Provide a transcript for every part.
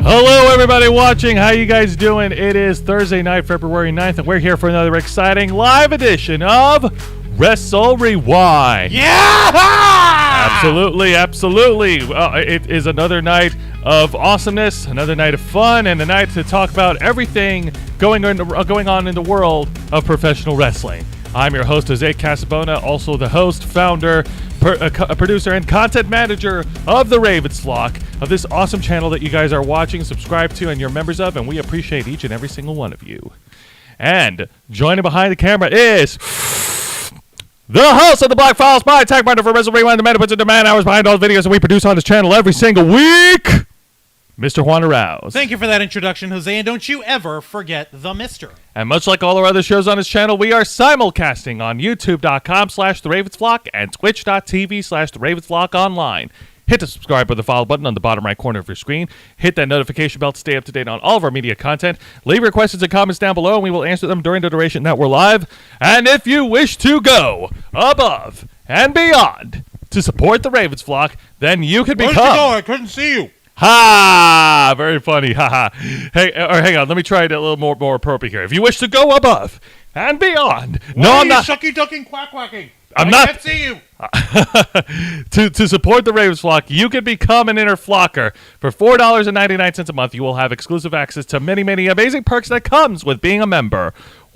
Hello, everybody watching. How you guys doing? It is Thursday night, February 9th, and we're here for another exciting live edition of Wrestle Wrewind. Yeah! Absolutely, absolutely. It is another night of awesomeness, another night of fun, and a night to talk about everything going on in the world of professional wrestling. I'm your host, Jose Casabona, also the host, founder, producer, and content manager of the Ravens Flock, of this awesome channel that you guys are watching, subscribe to, and you're members of, and we appreciate each and every single one of you. And joining behind the camera is the host of the Black Files, my tag partner for Wrestle Wrewind, the man who puts in the man hours behind all the videos that we produce on this channel every single week, Mr. Juan Arouse. Thank you for that introduction, Jose, and don't you ever forget the Mister. And much like all our other shows on this channel, we are simulcasting on youtube.com/theravensflock and twitch.tv/theravensflock online. Hit the subscribe or the follow button on the bottom right corner of your screen. Hit that notification bell to stay up to date on all of our media content. Leave your questions and comments down below, and we will answer them during the duration that we're live. And if you wish to go above and beyond to support the Ravens Flock, then you can become... Where'd you go? I couldn't see you. Ha! Very funny. Ha ha. Hey, or hang on. Let me try it a little more appropriate here. If you wish to go above and beyond, Why are you sucky ducking quack quacking? I'm I not can't see you. to support the Ravens flock. You can become an inner flocker for $4.99 a month. You will have exclusive access to many, many amazing perks that comes with being a member.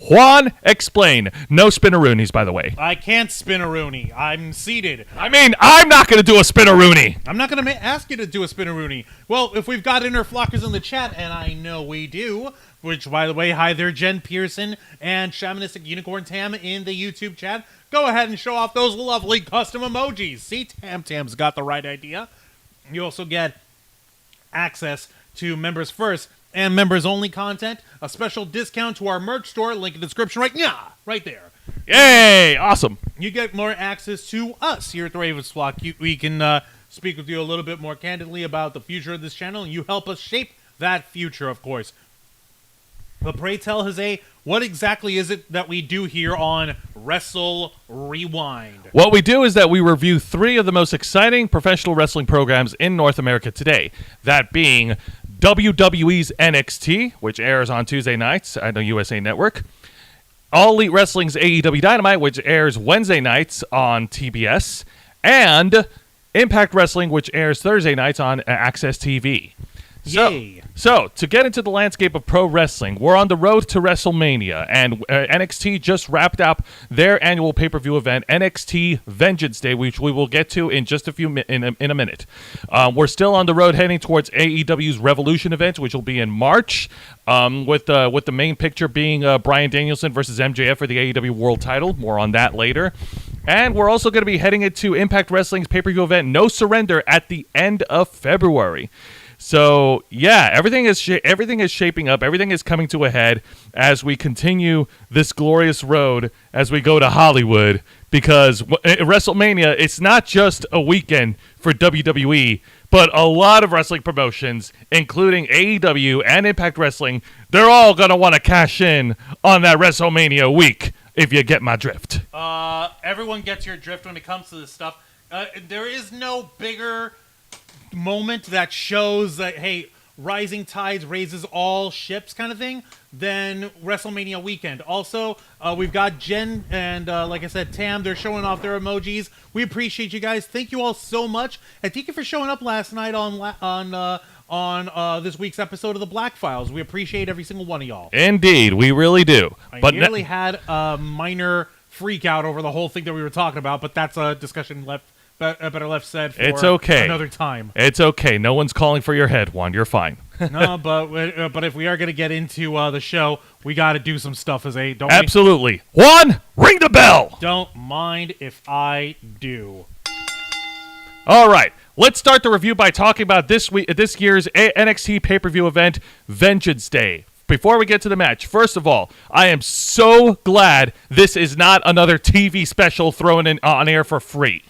Juan, explain. No spinneroonies, by the way. I can't spin a Rooney. I'm seated. I mean, I'm not going to do a spinneroony. I'm not going to ask you to do a spin a Rooney. Well, if we've got inner flockers in the chat, and I know we do, which, by the way, hi there, Jen Pearson and Shamanistic Unicorn Tam in the YouTube chat. Go ahead and show off those lovely custom emojis. See, Tam's got the right idea. You also get access to Members First and Members Only content, a special discount to our merch store, link in the description right there. Yay, awesome. You get more access to us here at the Ravens Flock. We can speak with you a little bit more candidly about the future of this channel, and you help us shape that future, of course. But pray tell, Jose, what exactly is it that we do here on Wrestle Rewind? What we do is that we review 3 of the most exciting professional wrestling programs in North America today. That being WWE's NXT, which airs on Tuesday nights on the USA Network. All Elite Wrestling's AEW Dynamite, which airs Wednesday nights on TBS. And Impact Wrestling, which airs Thursday nights on Access TV. So, to get into the landscape of pro wrestling, we're on the road to WrestleMania, and NXT just wrapped up their annual pay-per-view event, NXT Vengeance Day, which we will get to in just in a minute. We're still on the road heading towards AEW's Revolution event, which will be in March, with the main picture being Bryan Danielson versus MJF for the AEW World Title. More on that later. And we're also going to be heading into Impact Wrestling's pay-per-view event, No Surrender, at the end of February. So, yeah, everything is shaping up. Everything is coming to a head as we continue this glorious road as we go to Hollywood, because WrestleMania, it's not just a weekend for WWE, but a lot of wrestling promotions, including AEW and Impact Wrestling, they're all going to want to cash in on that WrestleMania week, if you get my drift. Everyone gets your drift when it comes to this stuff. There is no bigger moment that shows that, hey, rising tides raises all ships kind of thing than WrestleMania weekend. Also, we've got Jen and, like I said, Tam. They're showing off their emojis. We appreciate you guys. Thank you all so much. And thank you for showing up last night on this week's episode of the Black Files. We appreciate every single one of y'all. Indeed, we really do. I nearly had a minor freak out over the whole thing that we were talking about, but that's a discussion better left said for another time. It's okay. No one's calling for your head, Juan. You're fine. No, but if we are going to get into the show, we got to do some stuff as a don't. Absolutely. Juan, ring the bell. Don't mind if I do. All right. Let's start the review by talking about this year's NXT pay-per-view event, Vengeance Day. Before we get to the match, first of all, I am so glad this is not another TV special thrown in on air for free.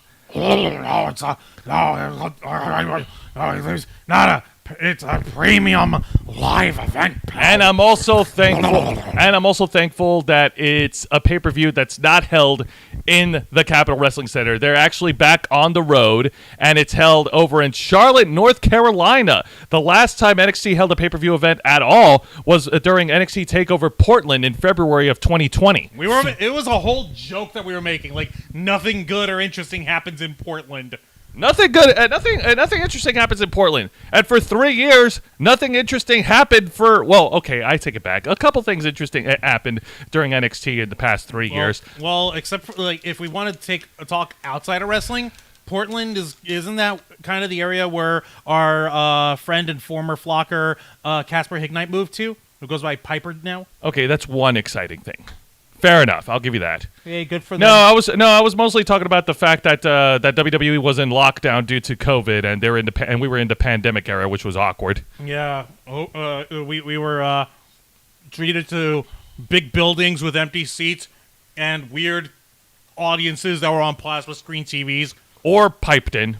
It's a premium live event. And I'm also thankful that it's a pay-per-view that's not held in the Capitol Wrestling Center. They're actually back on the road, and it's held over in Charlotte, North Carolina. The last time NXT held a pay-per-view event at all was during NXT TakeOver Portland in February of 2020. It was a whole joke that we were making, like nothing good or interesting happens in Portland. Nothing good, nothing interesting happens in Portland. And for 3 years, nothing interesting happened I take it back. A couple things interesting happened during NXT in the past 3 years. Well, except for, like, if we want to take a talk outside of wrestling, Portland isn't that kind of the area where our friend and former flocker Casper Hignite moved to? Who goes by Piper now? Okay, that's one exciting thing. Fair enough. I'll give you that. Hey, good for them. No, I was mostly talking about the fact that that WWE was in lockdown due to COVID, and we were in the pandemic era, which was awkward. Yeah. We were treated to big buildings with empty seats and weird audiences that were on plasma screen TVs or piped in.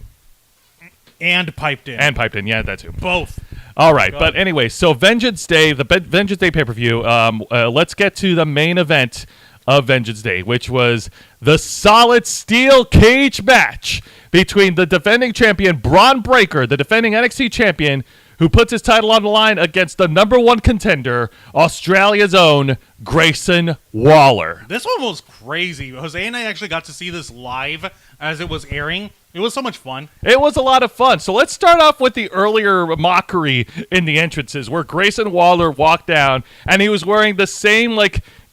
And piped in. Yeah, that too. Both. All right, but anyway, so Vengeance Day, the Vengeance Day pay-per-view, let's get to the main event of Vengeance Day, which was the solid steel cage match between the defending champion, Braun Breaker, the defending NXT champion, who puts his title on the line against the #1 contender, Australia's own Grayson Waller. This one was crazy. Jose and I actually got to see this live as it was airing. It was so much fun. It was a lot of fun. So let's start off with the earlier mockery in the entrances where Grayson Waller walked down and he was wearing the same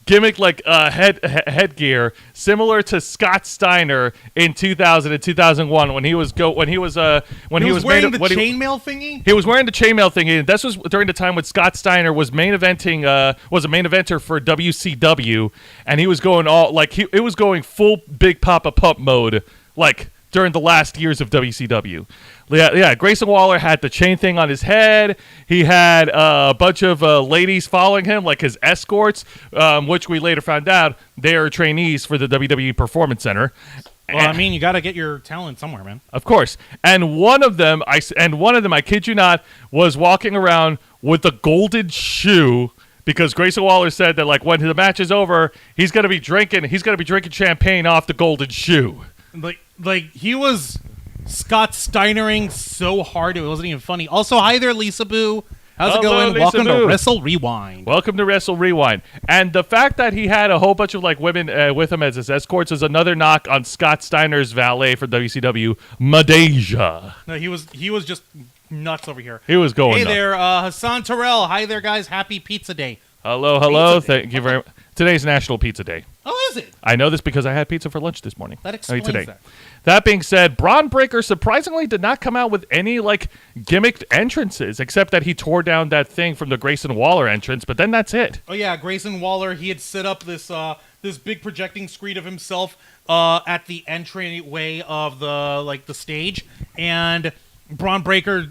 gimmick headgear similar to Scott Steiner in 2000 and 2001 when he was wearing the chainmail thingy. He was wearing the chainmail thingy, and this was during the time when Scott Steiner was was a main eventer for WCW, and he was going it was going full Big Papa Pump mode during the last years of WCW. Yeah, Grayson Waller had the chain thing on his head. He had a bunch of ladies following him, like his escorts, which we later found out they are trainees for the WWE Performance Center. Well, I mean, you got to get your talent somewhere, man. Of course. And one of them, I kid you not, was walking around with a golden shoe. Because Grayson Waller said that when the match is over, he's gonna be drinking champagne off the golden shoe. He was Scott Steinering so hard it wasn't even funny. Also, hi there, Lisa Boo. How's it going? Lisa Welcome Boo. to Wrestle Rewind. Welcome to Wrestle Rewind. And the fact that he had a whole bunch of women with him as his escorts is another knock on Scott Steiner's valet for WCW, Madeja. No, he was just nuts over here. He was going Hey nuts. there, Hassan Terrell. Hi there, guys. Happy Pizza Day. Hello. Pizza Day. Thank you very much. Today's National Pizza Day. Oh, is it? I know this because I had pizza for lunch this morning. That explains that. That being said, Braun Breaker surprisingly did not come out with any gimmicked entrances, except that he tore down that thing from the Grayson Waller entrance. But then that's it. Oh yeah, Grayson Waller. He had set up this big projecting screen of himself at the entryway of the stage, and Braun Breaker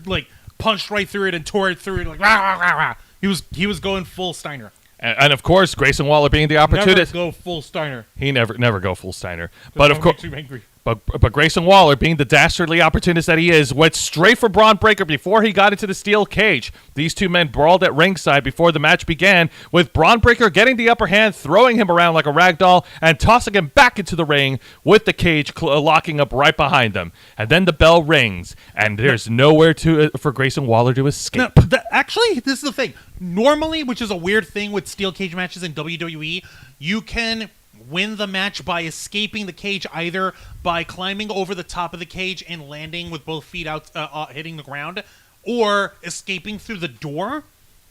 punched right through it and tore it through it rah, rah, rah, rah. He was going full Steiner. And of course, Grayson Waller being the opportunist. Never go full Steiner. He never go full Steiner. But of course, too angry. But Grayson Waller, being the dastardly opportunist that he is, went straight for Braun Breaker before he got into the steel cage. These two men brawled at ringside before the match began, with Braun Breaker getting the upper hand, throwing him around like a rag doll, and tossing him back into the ring with the cage locking up right behind them. And then the bell rings, and there's nowhere for Grayson Waller to escape. No, actually, this is the thing. Normally, which is a weird thing with steel cage matches in WWE, you can win the match by escaping the cage either by climbing over the top of the cage and landing with both feet out hitting the ground, or escaping through the door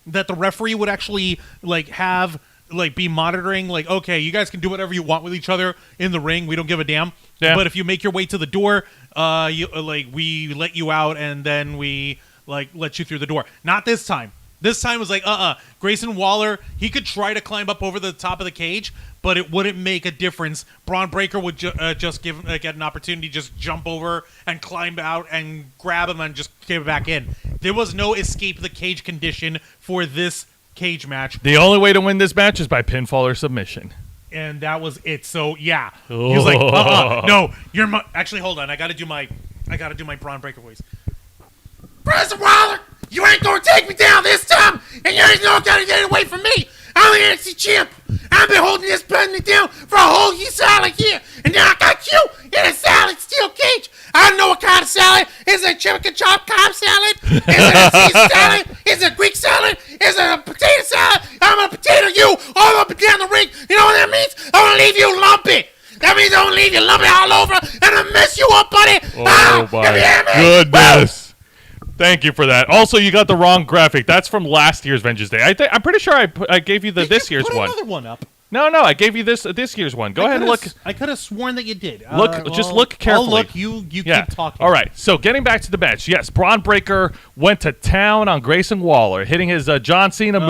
that the referee would actually have be monitoring, okay, you guys can do whatever you want with each other in the ring, we don't give a damn. Yeah. But if you make your way to the door, we let you out, and then we let you through the door. Not this time. This time was Grayson Waller, he could try to climb up over the top of the cage, but it wouldn't make a difference. Braun Breaker would just get an opportunity, just jump over and climb out and grab him and just give it back in. There was no escape the cage condition for this cage match. The only way to win this match is by pinfall or submission. And that was it. So yeah, he was like, no, you're my. Actually, hold on, I gotta do my Braun Breaker voice. Grayson Waller, you ain't gonna take me down this time, and you ain't gonna get away from me. I'm the NXT champ. I've been holding this button down for a whole solid year, and now I got you in a solid steel cage. I don't know what kind of salad. Is it a chicken chop cob salad? Is it a Caesar salad? Is it a Greek salad? Is it a potato salad? I'm gonna potato you all up and down the ring. You know what that means? I'm gonna leave you lumpy. That means I'm gonna leave you lumpy all over, and I'm gonna mess you up, buddy. Oh my goodness. Thank you for that. Also, you got the wrong graphic. That's from last year's Vengeance Day. I'm pretty sure I gave you this year's one. Put another one up. No, I gave you this year's one. Go ahead and look. I could have sworn that you did. Just look carefully. I'll look. You keep talking. All right. So getting back to the match, yes, Braun Breaker went to town on Grayson Waller, hitting his John Cena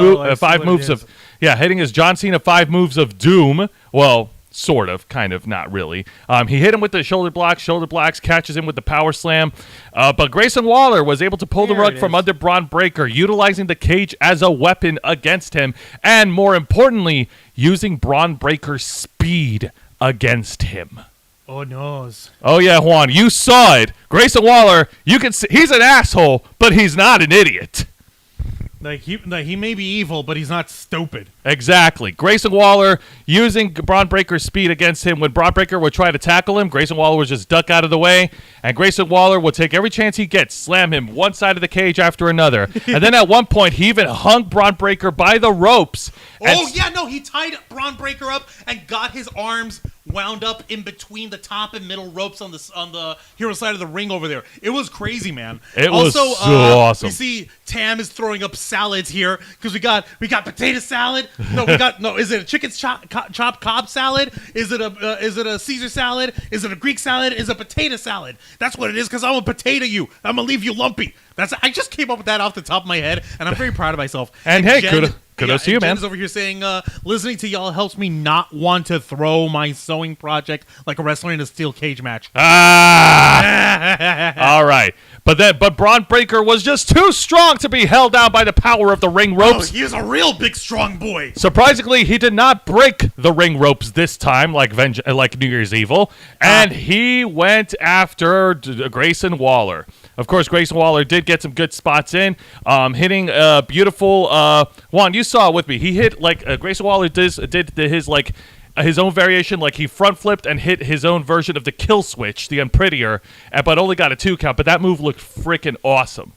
hitting his John Cena 5 moves of doom. Well, sort of, kind of, not really. He hit him with the shoulder blocks, catches him with the power slam. But Grayson Waller was able to pull the rug from under Braun Breaker, utilizing the cage as a weapon against him, and more importantly, using Braun Breaker's speed against him. Oh, no. Oh, yeah, Juan, you saw it. Grayson Waller, you can see, he's an asshole, but he's not an idiot. He may be evil, but he's not stupid. Exactly. Grayson Waller using Braun Breaker's speed against him. When Braun Breaker would try to tackle him, Grayson Waller would just duck out of the way, and Grayson Waller would take every chance he gets, slam him one side of the cage after another. And then at one point, he even hung Braun Breaker by the ropes. He tied Braun Breaker up and got his arms wound up in between the top and middle ropes on the hero side of the ring over there. It was crazy, man. It was so awesome. You see, Tam is throwing up salads here because we got potato salad. Is it a chicken chop Cobb salad? Is it a Caesar salad? Is it a Greek salad? Is it a potato salad? That's what it is, because I'm gonna potato you. I'm gonna leave you lumpy. I just came up with that off the top of my head, and I'm very proud of myself. And hey, kudos to you, man. Jen's over here saying, listening to y'all helps me not want to throw my sewing project like a wrestler in a steel cage match. All right. But Braun Breaker was just too strong to be held down by the power of the ring ropes. He was a real big, strong boy. Surprisingly, he did not break the ring ropes this time like New Year's Evil, and he went after Grayson Waller. Of course, Grayson Waller did get some good spots in, hitting a beautiful Juan, you saw it with me. He hit Grayson Waller did his own variation, like he front flipped and hit his own version of the kill switch, the Unprettier, but only got a 2 count. But that move looked freaking awesome.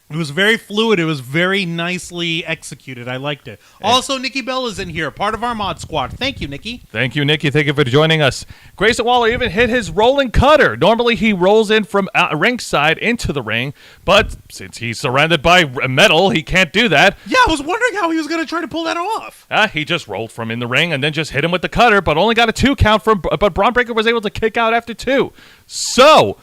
It was very fluid. It was very nicely executed. I liked it. Also, Nikki Bell is in here, part of our mod squad. Thank you, Nikki. Thank you, Nikki. Thank you for joining us. Grayson Waller even hit his rolling cutter. Normally, he rolls in from ringside into the ring, but since he's surrounded by metal, he can't do that. Yeah, I was wondering how he was going to try to pull that off. He just rolled from in the ring and then just hit him with the cutter, but only got a 2 count but Braun Breaker was able to kick out after 2. So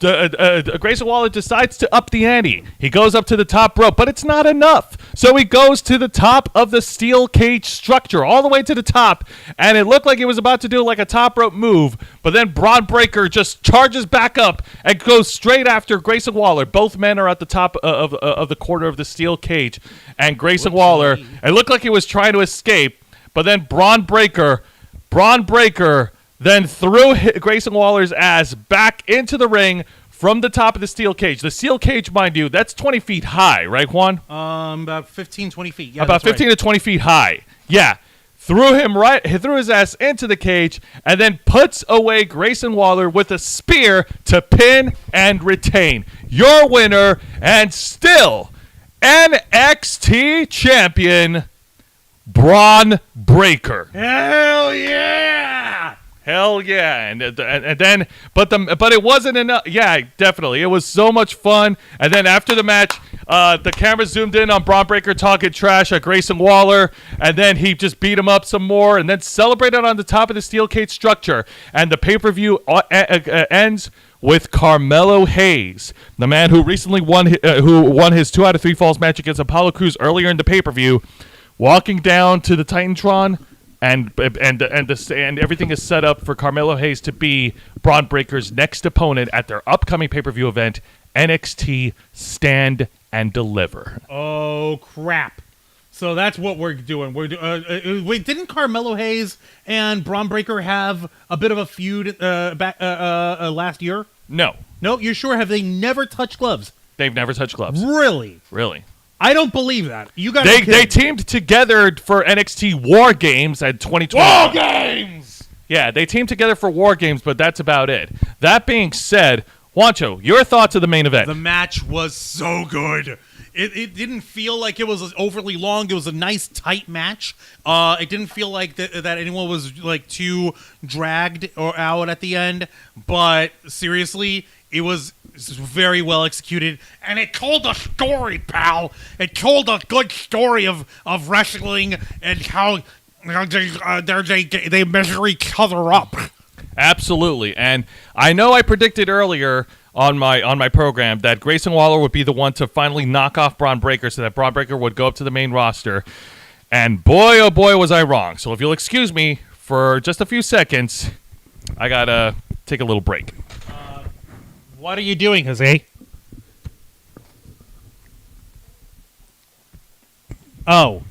Grayson Waller decides to up the ante. He goes up to the top rope, but it's not enough. So he goes to the top of the steel cage structure, all the way to the top, and it looked like he was about to do like a top rope move, but then Braun Breaker just charges back up and goes straight after Grayson Waller. Both men are at the top of the corner of the steel cage, and Grayson Waller, it looked like he was trying to escape, but then Braun Breaker then threw Grayson Waller's ass back into the ring from the top of the steel cage. The steel cage, mind you, that's 20 feet high, right, Juan? About 15, 20 feet. Yeah, about 15 to 20 feet high. Yeah. Threw his ass into the cage, and then puts away Grayson Waller with a spear to pin and retain. Your winner, and still NXT champion, Braun Breaker. Hell yeah! Hell yeah, and then, but it wasn't enough. Yeah, definitely, it was so much fun. And then after the match, the camera zoomed in on Braun Breaker talking trash at Grayson Waller, and then he just beat him up some more, and then celebrated on the top of the steel cage structure. And the pay-per-view ends with Carmelo Hayes, the man who recently won his 2 out of 3 falls match against Apollo Crews earlier in the pay-per-view, walking down to the Titantron. And everything is set up for Carmelo Hayes to be Braun Breaker's next opponent at their upcoming pay-per-view event, NXT Stand and Deliver. Oh crap! So that's what we're doing. Wait, didn't Carmelo Hayes and Braun Breaker have a bit of a feud back last year? No. No, you're sure? Have they never touched gloves? They've never touched gloves. Really? Really. I don't believe that. You got they teamed together for NXT War Games at 2020. War Games! Yeah, they teamed together for War Games, but that's about it. That being said, Juancho, your thoughts of the main event? The match was so good. It didn't feel like it was overly long. It was a nice, tight match. It didn't feel like that anyone was like too dragged or out at the end. But seriously, it was very well executed, and it told a story, pal. It told a good story of wrestling and how they measure each other up. Absolutely, and I know I predicted earlier on my program that Grayson Waller would be the one to finally knock off Braun Breaker so that Braun Breaker would go up to the main roster, and boy, oh boy, was I wrong. So if you'll excuse me for just a few seconds, I gotta take a little break. What are you doing, Jose? Oh.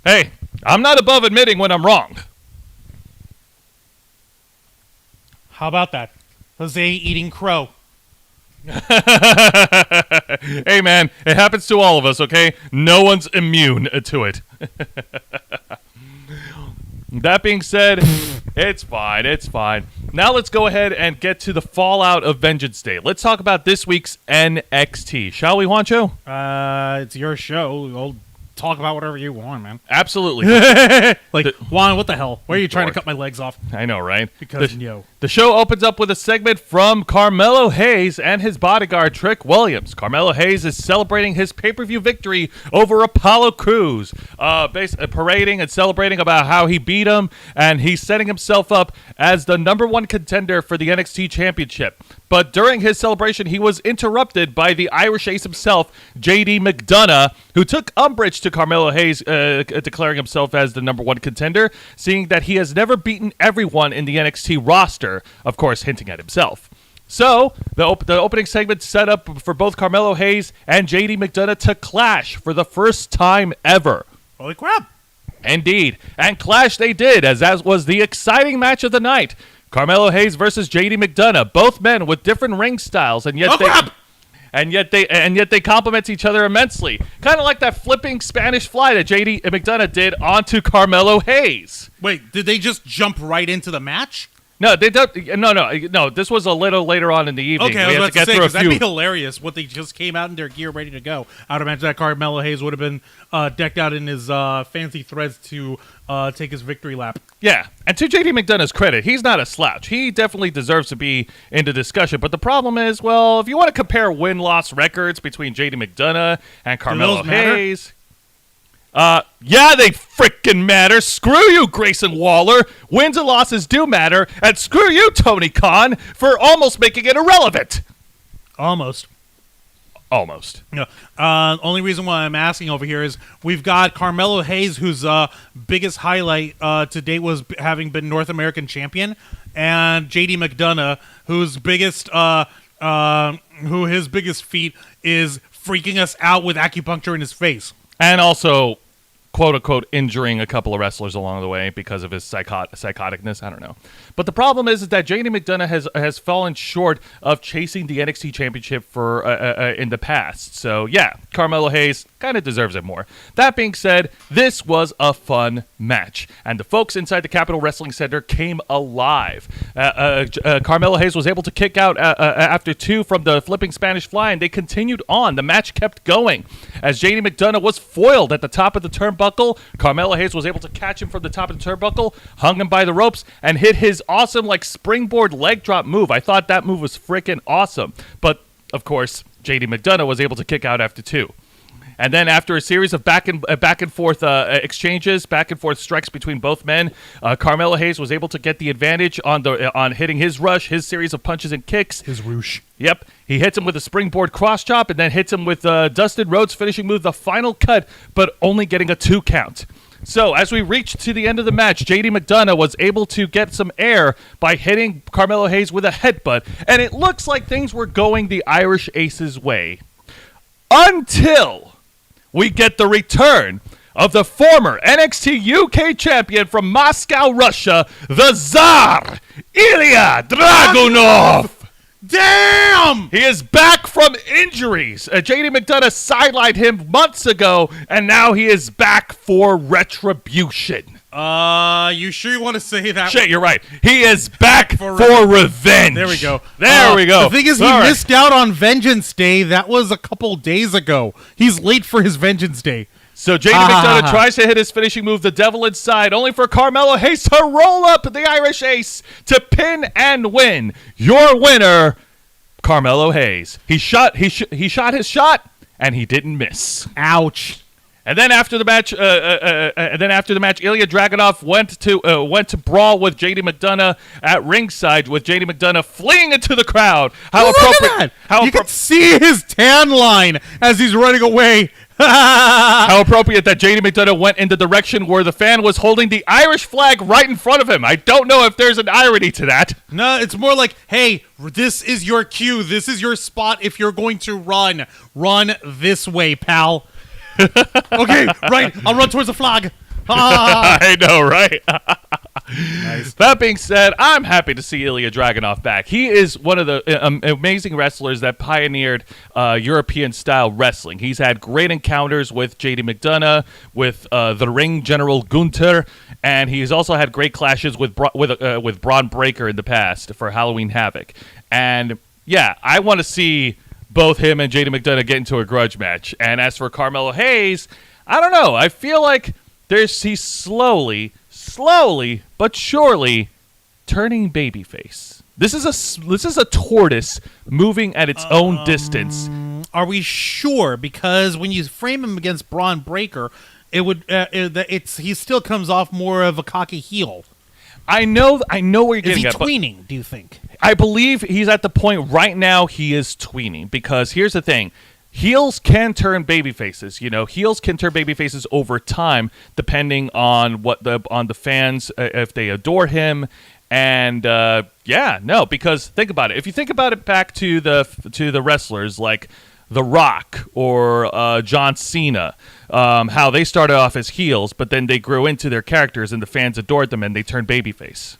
Hey, I'm not above admitting when I'm wrong. How about that? Jose eating crow. Hey, man, it happens to all of us, okay? No one's immune to it. That being said, it's fine. It's fine. Now let's go ahead and get to the fallout of Vengeance Day. Let's talk about this week's NXT. Shall we, Juancho? It's your show. I'll talk about whatever you want, man. Absolutely. Juan, what the hell? Why are you trying to cut my legs off? I know, right? Because, The show opens up with a segment from Carmelo Hayes and his bodyguard, Trick Williams. Carmelo Hayes is celebrating his pay-per-view victory over Apollo Crews, parading and celebrating about how he beat him, and he's setting himself up as the #1 contender for the NXT Championship. But during his celebration, he was interrupted by the Irish Ace himself, JD McDonough, who took umbrage to Carmelo Hayes declaring himself as the #1 contender, seeing that he has never beaten everyone in the NXT roster, of course, hinting at himself. So, the opening segment set up for both Carmelo Hayes and JD McDonough to clash for the first time ever. Holy crap. Indeed. And clash they did, as was the exciting match of the night. Carmelo Hayes versus JD McDonough, both men with different ring styles, and yet they complement each other immensely. Kind of like that flipping Spanish fly that JD McDonough did onto Carmelo Hayes. Wait, did they just jump right into the match? No, they don't. No. This was a little later on in the evening. Okay, I was about to say, because that'd be hilarious. What, they just came out in their gear ready to go. I would imagine that Carmelo Hayes would have been decked out in his fancy threads to take his victory lap. Yeah, and to JD McDonough's credit, he's not a slouch. He definitely deserves to be in the discussion. But the problem is, well, if you want to compare win-loss records between JD McDonough and Carmelo Hayes... yeah, they frickin' matter. Screw you, Grayson Waller. Wins and losses do matter. And screw you, Tony Khan, for almost making it irrelevant. Almost. Yeah. Only reason why I'm asking over here is we've got Carmelo Hayes, whose biggest highlight to date was having been North American champion, and JD McDonough, whose biggest feat is freaking us out with acupuncture in his face. And also, quote-unquote, injuring a couple of wrestlers along the way because of his psychoticness. I don't know. But the problem is that JD McDonough has fallen short of chasing the NXT Championship for in the past. So, yeah, Carmelo Hayes kind of deserves it more. That being said, this was a fun match. And the folks inside the Capitol Wrestling Center came alive. Carmelo Hayes was able to kick out after 2 from the flipping Spanish fly, and they continued on. The match kept going. As JD McDonough was foiled at the top of the turnbuckle, Carmelo Hayes was able to catch him from the top of the turnbuckle, hung him by the ropes, and hit his awesome springboard leg drop move. I thought that move was freaking awesome. But, of course, JD McDonough was able to kick out after 2. And then after a series of back and forth exchanges, back and forth strikes between both men, Carmelo Hayes was able to get the advantage on hitting his rush, his series of punches and kicks. His roosh. Yep. He hits him with a springboard cross chop and then hits him with Dustin Rhodes' finishing move, the final cut, but only getting a 2 count. So, as we reached to the end of the match, JD McDonough was able to get some air by hitting Carmelo Hayes with a headbutt, and it looks like things were going the Irish Ace's way. Until we get the return of the former NXT UK champion from Moscow, Russia, the Tsar, Ilya Dragunov. Damn! He is back from injuries. JD McDonough sidelined him months ago, and now he is back for retribution. You sure you want to say that? Shit, you're right. He is back for revenge. There we go. The thing is, he missed out on Vengeance Day. That was a couple days ago. He's late for his Vengeance Day. So JD McDonough tries to hit his finishing move, the Devil Inside, only for Carmelo Hayes to roll up the Irish Ace to pin and win. Your winner, Carmelo Hayes. He shot his shot, and he didn't miss. Ouch. And then after the match, Ilya Dragunov went to brawl with JD McDonough at ringside, with JD McDonough fleeing into the crowd. How appropriate! You can see his tan line as he's running away. How appropriate that JD McDonough went in the direction where the fan was holding the Irish flag right in front of him. I don't know if there's an irony to that. No, it's more like, hey, this is your cue. This is your spot if you're going to run. Run this way, pal. Okay, right. I'll run towards the flag. I know, right? Nice. That being said, I'm happy to see Ilya Dragunov back. He is one of the amazing wrestlers that pioneered European-style wrestling. He's had great encounters with JD McDonough, with the Ring General Gunther, and he's also had great clashes with Braun Breaker in the past for Halloween Havoc. And yeah, I want to see both him and JD McDonough get into a grudge match. And as for Carmelo Hayes, I don't know. I feel like he's slowly but surely turning babyface. This is a tortoise moving at its own distance. Are we sure? Because when you frame him against Braun Breaker, he still comes off more of a cocky heel. I know where you're getting at. Is he tweening, do you think? I believe he's at the point right now he is tweening, because here's the thing. Heels can turn baby faces. Heels can turn baby faces over time, depending on on the fans, if they adore him. And because think about it. If you think about it back to the wrestlers like The Rock or John Cena, how they started off as heels, but then they grew into their characters and the fans adored them and they turned babyface.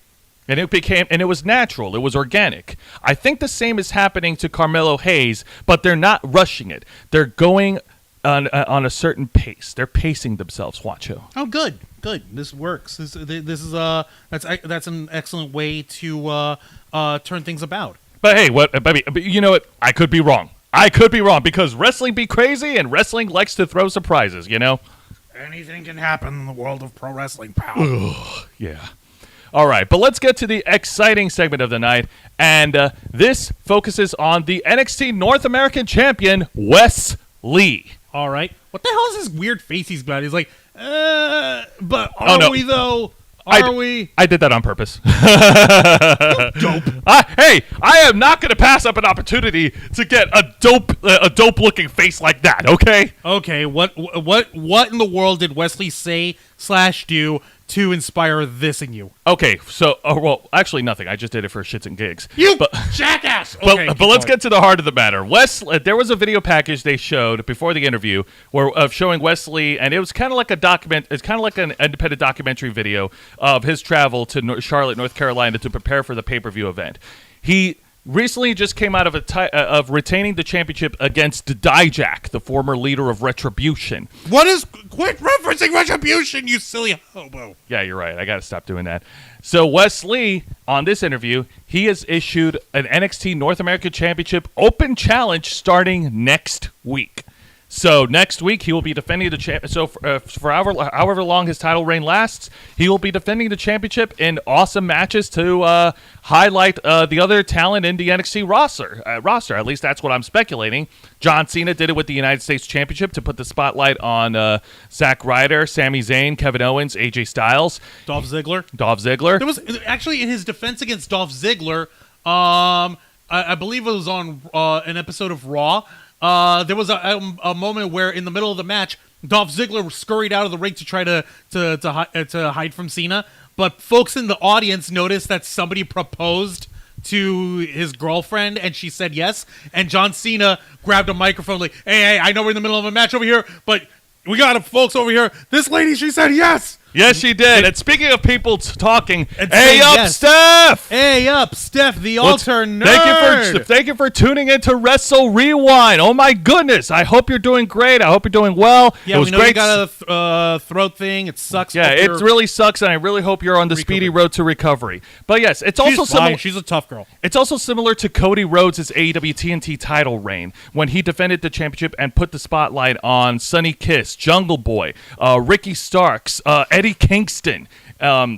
And it was natural. It was organic. I think the same is happening to Carmelo Hayes, but they're not rushing it. They're going on a certain pace. They're pacing themselves, Juancho. Oh, good. This works. This is that's an excellent way to turn things about. But hey, but you know what? I could be wrong. Because wrestling be crazy and wrestling likes to throw surprises. Anything can happen in the world of pro wrestling, pal. Yeah. All right, but let's get to the exciting segment of the night, and this focuses on the NXT North American Champion, Wes Lee. All right. What the hell is this weird face he's got? He's like, but are we, though? Are we? I did that on purpose. Dope. Hey, I am not going to pass up an opportunity to get a dope-looking face like that, okay? Okay, what in the world did Wesley say / do to inspire this in you? Okay, so, actually nothing. I just did it for shits and gigs. Jackass! Okay, but let's get to the heart of the matter. There was a video package they showed before the interview of showing Wesley, and it was kind of like it's kind of like an independent documentary video of his travel to Charlotte, North Carolina to prepare for the pay-per-view event. He recently just came out of retaining the championship against Dijak, the former leader of Retribution. Quit referencing Retribution, you silly hobo. Yeah, you're right. I got to stop doing that. So Wes Lee, on this interview, he has issued an NXT North American Championship open challenge starting next week. So next week he will be defending the champ. So for however long his title reign lasts, he will be defending the championship in awesome matches to highlight the other talent in the NXT roster. At least that's what I'm speculating. John Cena did it with the United States Championship to put the spotlight on Zack Ryder, Sami Zayn, Kevin Owens, AJ Styles, Dolph Ziggler. There was actually, in his defense against Dolph Ziggler, I believe it was on an episode of Raw. There was a moment where in the middle of the match, Dolph Ziggler scurried out of the ring to try to hide from Cena, but folks in the audience noticed that somebody proposed to his girlfriend, and she said yes, and John Cena grabbed a microphone like, hey, I know we're in the middle of a match over here, but we got folks over here. This lady, she said yes. Yes, she did. And speaking of people talking, hey up, yes. Steph! Hey up, Steph, the altar nerd! Thank you for tuning into Wrestle Rewind. Oh my goodness! I hope you're doing great. I hope you're doing well. Yeah, we know you got a throat thing. It sucks. Yeah, it really sucks, and I really hope you're on the speedy road to recovery. But yes, it's also similar. She's a tough girl. It's also similar to Cody Rhodes' AEW TNT title reign when he defended the championship and put the spotlight on Sonny Kiss, Jungle Boy, Ricky Starks, Eddie Kingston.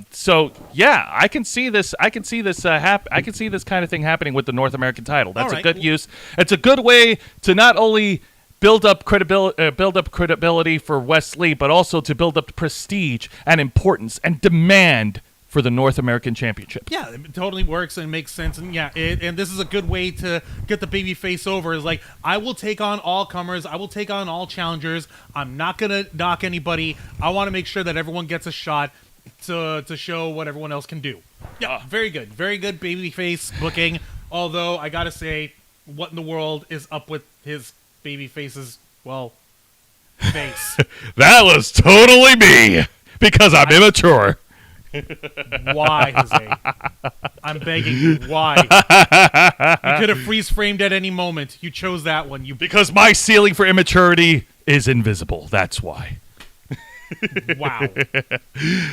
So yeah, I can see this. I can see this kind of thing happening with the North American title. That's a good use. It's a good way to not only build up credibility for Wes Lee, but also to build up prestige and importance and demand for the North American Championship. Yeah, it totally works and makes sense. And yeah, and this is a good way to get the baby face over. Is like, I will take on all comers. I will take on all challengers. I'm not going to knock anybody. I want to make sure that everyone gets a shot to show what everyone else can do. Yeah, very good. Very good baby face booking. Although, I got to say, what in the world is up with his baby face's, face? That was totally me, because I'm immature. Why, Jose? I'm begging you. Why? You could have freeze framed at any moment. You chose that one. Because my ceiling for immaturity is invisible. That's why. Wow.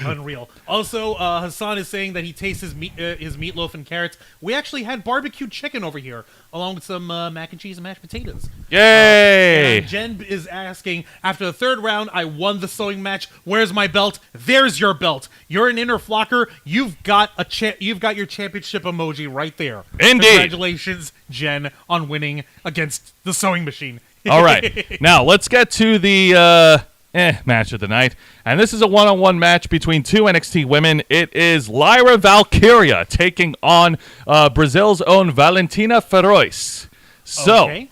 Unreal. Also, Hassan is saying that he tastes his meatloaf and carrots. We actually had barbecued chicken over here, along with some mac and cheese and mashed potatoes. Yay! And Jen is asking, after the third round, I won the sewing match. Where's my belt? There's your belt. You're an inner flocker. You've got your championship emoji right there. Indeed. Congratulations, Jen, on winning against the sewing machine. All right. Now, let's get to the match of the night. And this is a one-on-one match between two NXT women. It is Lyra Valkyria taking on Brazil's own Valentina Feroz. So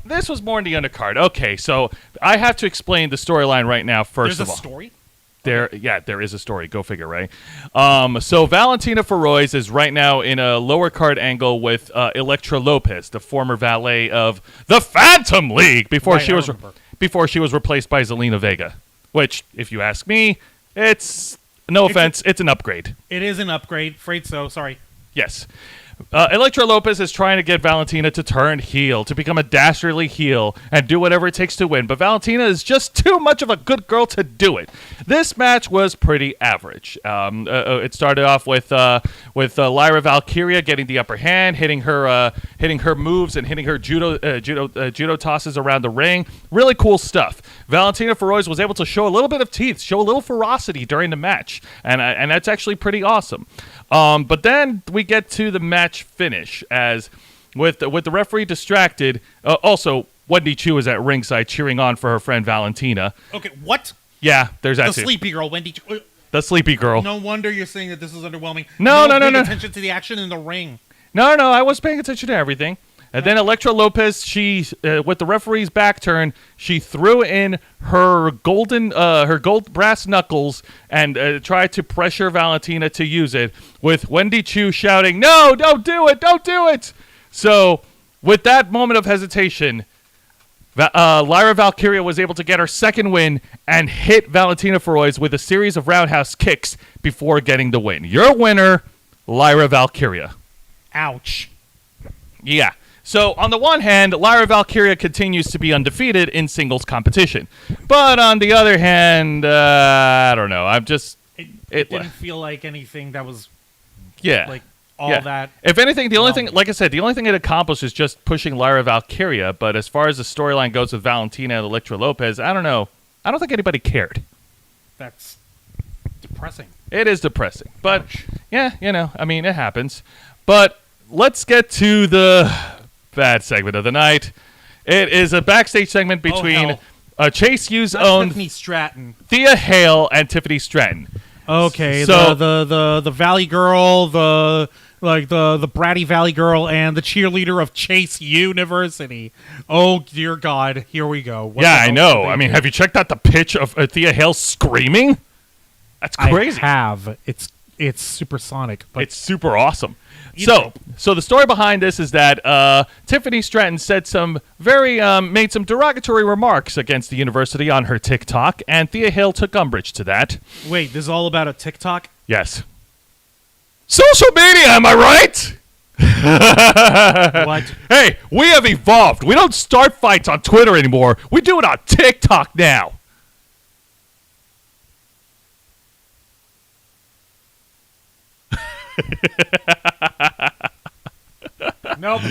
this was more in the undercard. Okay, so I have to explain the storyline right now, first of all. There's a story? There is a story. Go figure, right? So Valentina Feroz is right now in a lower card angle with Elektra Lopez, the former valet of the Phantom League, before she was replaced by Zelina Vega. Which, if you ask me, it's it's an upgrade. It is an upgrade. Afraid so. Sorry. Yes. Elektra Lopez is trying to get Valentina to turn heel, to become a dastardly heel, and do whatever it takes to win. But Valentina is just too much of a good girl to do it. This match was pretty average. It started off with Lyra Valkyria getting the upper hand, hitting her moves and hitting her judo tosses around the ring. Really cool stuff. Valentina Feroz was able to show a little bit of teeth, show a little ferocity during the match, and that's actually pretty awesome. But then we get to the match finish, as with the referee distracted. Also, Wendy Chu is at ringside cheering on for her friend Valentina. Okay, what? Yeah, there's that The too. sleepy girl, Wendy Chu. The sleepy girl. No wonder you're saying that this is underwhelming. No. Pay attention to the action in the ring. No, I was paying attention to everything. And then Elektra Lopez, she with the referee's back turn, she threw in her gold brass knuckles and tried to pressure Valentina to use it, with Wendy Chu shouting, "No, don't do it, don't do it!" So, with that moment of hesitation, Lyra Valkyria was able to get her second win and hit Valentina Feroz with a series of roundhouse kicks before getting the win. Your winner, Lyra Valkyria. Ouch. Yeah. So, on the one hand, Lyra Valkyria continues to be undefeated in singles competition. But on the other hand, I don't know. It didn't feel like anything that was like that. If anything, the only thing, like I said, the only thing it accomplished is just pushing Lyra Valkyria. But as far as the storyline goes with Valentina and Elektra Lopez, I don't know. I don't think anybody cared. That's depressing. It is depressing. But, Ouch. yeah, it happens. But let's get to the bad segment of the night. It is a backstage segment between Chase U's own Tiffany Stratton, Thea Hale, and Tiffany Stratton. Okay, so the Valley Girl, the bratty Valley Girl, and the cheerleader of Chase University. Oh dear God, here we go. I know. I mean, have you checked out the pitch of Thea Hale screaming? That's crazy. I have. It's supersonic, but it's super awesome. So the story behind this is that Tiffany Stratton said made some derogatory remarks against the university on her TikTok, and Thea Hale took umbrage to that. Wait, this is all about a TikTok? Yes. Social media, am I right? What? Hey, we have evolved. We don't start fights on Twitter anymore. We do it on TikTok now. Nope.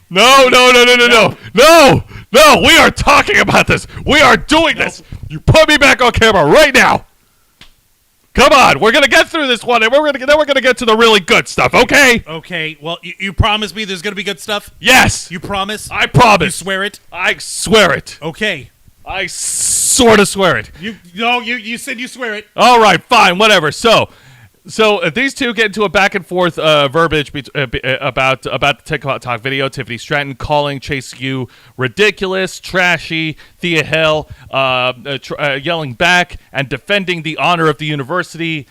No, we are talking about this. We are doing this. You put me back on camera right now. Come on, we're going to get through this one, and then we're going to get to the really good stuff, okay? Okay, well, you promise me there's going to be good stuff? Yes. You promise? I promise. You swear it? I swear it. Okay. I sort of swear it. You said you swear it. All right, fine, whatever. So these two get into a back and forth verbiage about the TikTok video. Tiffany Stratton calling Chase U ridiculous, trashy. Thea Hale yelling back and defending the honor of the university.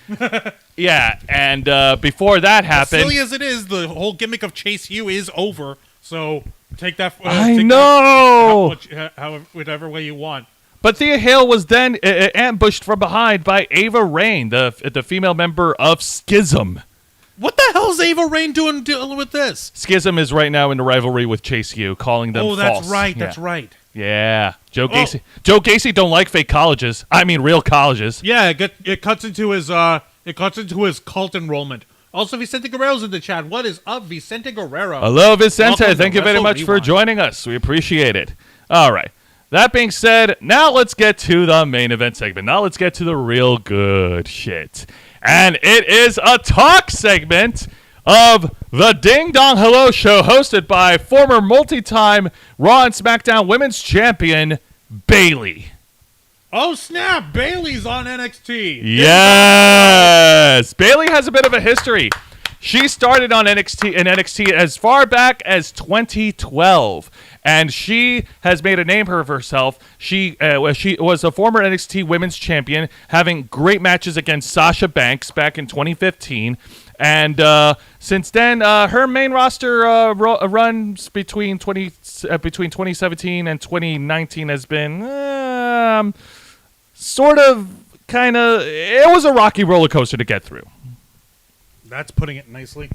Yeah, and before that happened, as silly as it is, the whole gimmick of Chase U is over. So take that. I know. However way you want. But Thea Hale was then ambushed from behind by Ava Raine, the female member of Schism. What the hell is Ava Raine dealing with this? Schism is right now in a rivalry with Chase U, calling them false. Oh, that's right. Yeah. That's right. Yeah. Joe Gacy. Joe Gacy don't like fake colleges. I mean, real colleges. Yeah, it cuts into his cult enrollment. Also, Vicente Guerrero's in the chat. What is up, Vicente Guerrero? Hello, Vicente. Welcome Thank to you very Wrestle much for Rewind. joining us. We appreciate it. All right. That being said, now let's get to the main event segment. Now let's get to the real good shit. And it is a talk segment of the Ding Dong Hello Show, hosted by former multi-time Raw and SmackDown Women's Champion, Bayley. Oh, snap. Bayley's on NXT. Yes! Bayley has a bit of a history. She started on NXT as far back as 2012, and she has made a name for herself. She was a former NXT Women's Champion, having great matches against Sasha Banks back in 2015. And since then, her main roster runs between 2017 and 2019 has been sort of, kind of. It was a rocky roller coaster to get through. That's putting it nicely.